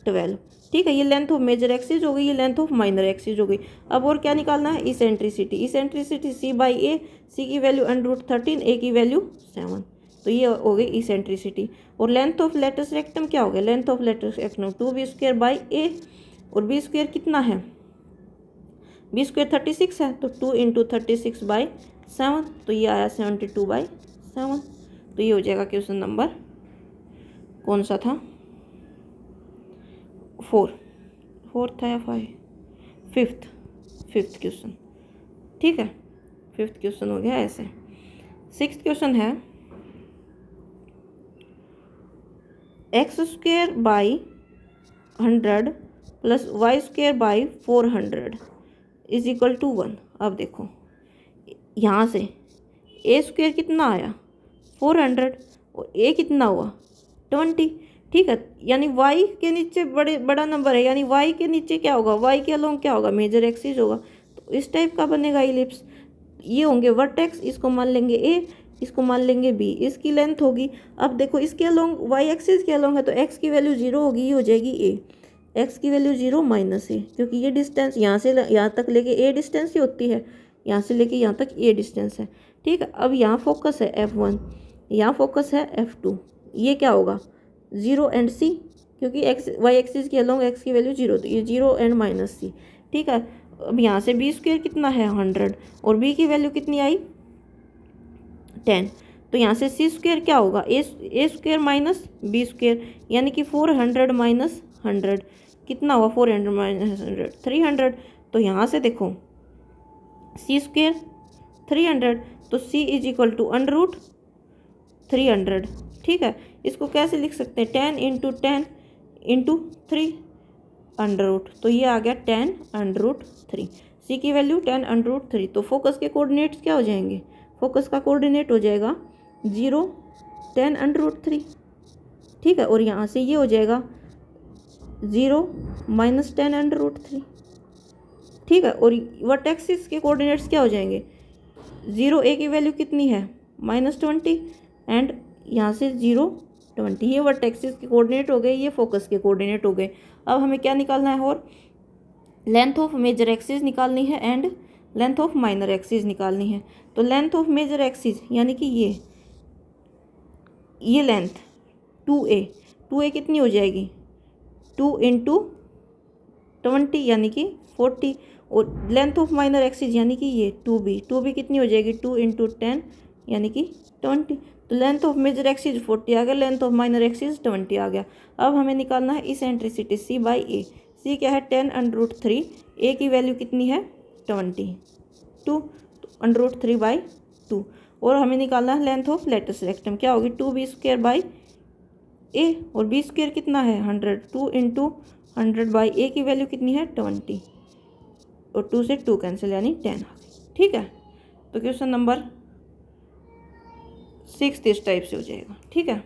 12। ठीक है, ये लेंथ ऑफ मेजर एक्सिस हो गई, ये लेंथ ऑफ माइनर एक्सिस हो गई। अब और क्या निकालना है, इसेंट्रिसिटी c/a, c की वैल्यू √13, a की वैल्यू 7। तो ये हो गई इसेंट्रिसिटी। और लेंथ ऑफ लेटस रेक्टम क्या हो गया, length of latus rectum 2b² / a और b² कितना है, b² 36 है तो 2 × 36/7, तो ये आया 72/7। तो ये हो जाएगा क्वेश्चन नंबर कौन सा था, 4 था या 5, 5th क्वेश्चन। ठीक है, 5th क्वेश्चन हो गया ऐसे। 6th क्वेश्चन है x² / 100 + y² / 400 = 1। अब देखो यहाँ से a² कितना आया 400 और a कितना हुआ 20। ठीक है, यानी y के नीचे बड़ा नंबर है, यानी y के नीचे क्या होगा, y के अलोंग क्या होगा, मेजर एक्सिस होगा। तो इस टाइप का बनेगा इलिप्स। ये होंगे वर्टेक्स, इसको मान लेंगे a, इसको मान लेंगे b, इसकी लेंथ होगी। अब देखो इसके अलोंग y एक्सिस के अलोंग है तो x की वैल्यू 0 होगी, ये हो जाएगी a, x की वैल्यू 0 -a, क्योंकि ये डिस्टेंस यहाँ से यहाँ तक लेके a डिस्टेंस ही होती है, यहाँ से लेके यहाँ तक a डिस्टेंस है। ठीक है, अब यहाँ फोकस है f1, यहाँ फोकस है f2, ये क्या होगा 0 एंड c, क्योंकि y एक्सिस के अलोंग x की वैल्यू 0, तो ये 0 एंड -c। ठीक है, अब यहाँ से b² कितना है 100 और b की वैल्यू कितनी आई 10। तो यहाँ से c² क्या होगा a² - b² यानी कि 400 - 100 कितना हुआ 400 - 100 300। तो यहाँ से देखो c² 300 तो c = √300। ठीक है, इसको कैसे लिख सकते हैं 10 × 10 × 3 √, तो ये आ गया 10 √3, c की वैल्यू 10 √3। तो फोकस के कोऑर्डिनेट्स क्या हो जाएंगे, फोकस का कोऑर्डिनेट हो जाएगा 0 10 √3। ठीक है, और यहाँ से ये हो जाएगा 0 - 10 √3। ठीक है, और वर्टेक्सिस के कोऑर्डिनेट्स क्या हो जाएंगे 0 a की वैल्यू कितनी है -20 एंड यहाँ से 0 20। ये वर्टेक्सेस के कोऑर्डिनेट हो गए, ये फोकस के कोऑर्डिनेट हो गए। अब हमें क्या निकालना है, और लेंथ ऑफ मेजर एक्सिस निकालनी है and length of minor axis निकालनी है। तो लेंथ ऑफ मेजर एक्सिस यानी कि ये लेंथ 2a कितनी हो जाएगी, 2 इंटू 20 यानी कि 40। और लेंथ ऑफ माइनर एक्सिस यानी कि ये 2b कितनी हो जाएगी, 2 इंटू 10 यानी कि 20। तो लेंथ ऑफ मेजर एक्सिस 40 आ गया, लेंथ ऑफ माइनर एक्सिस 20 आ गया। अब हमें निकालना है eccentricity c by A. c क्या है, 10√3। a की वैल्यू कितनी है, 22, तो √3/2। और हमें निकालना है लेंथ ऑफ लेटस रेक्टम, क्या होगी, 2b² बाई ए। और b² कितना है, 100। 2 इंटू 100 बाई ए की वैल्यू कितनी है, 20। और 2 से 2 कैंसिल यानी 10 आ गई। ठीक है, तो क्वेश्चन नंबर 6 इस टाइप से हो जाएगा। ठीक है।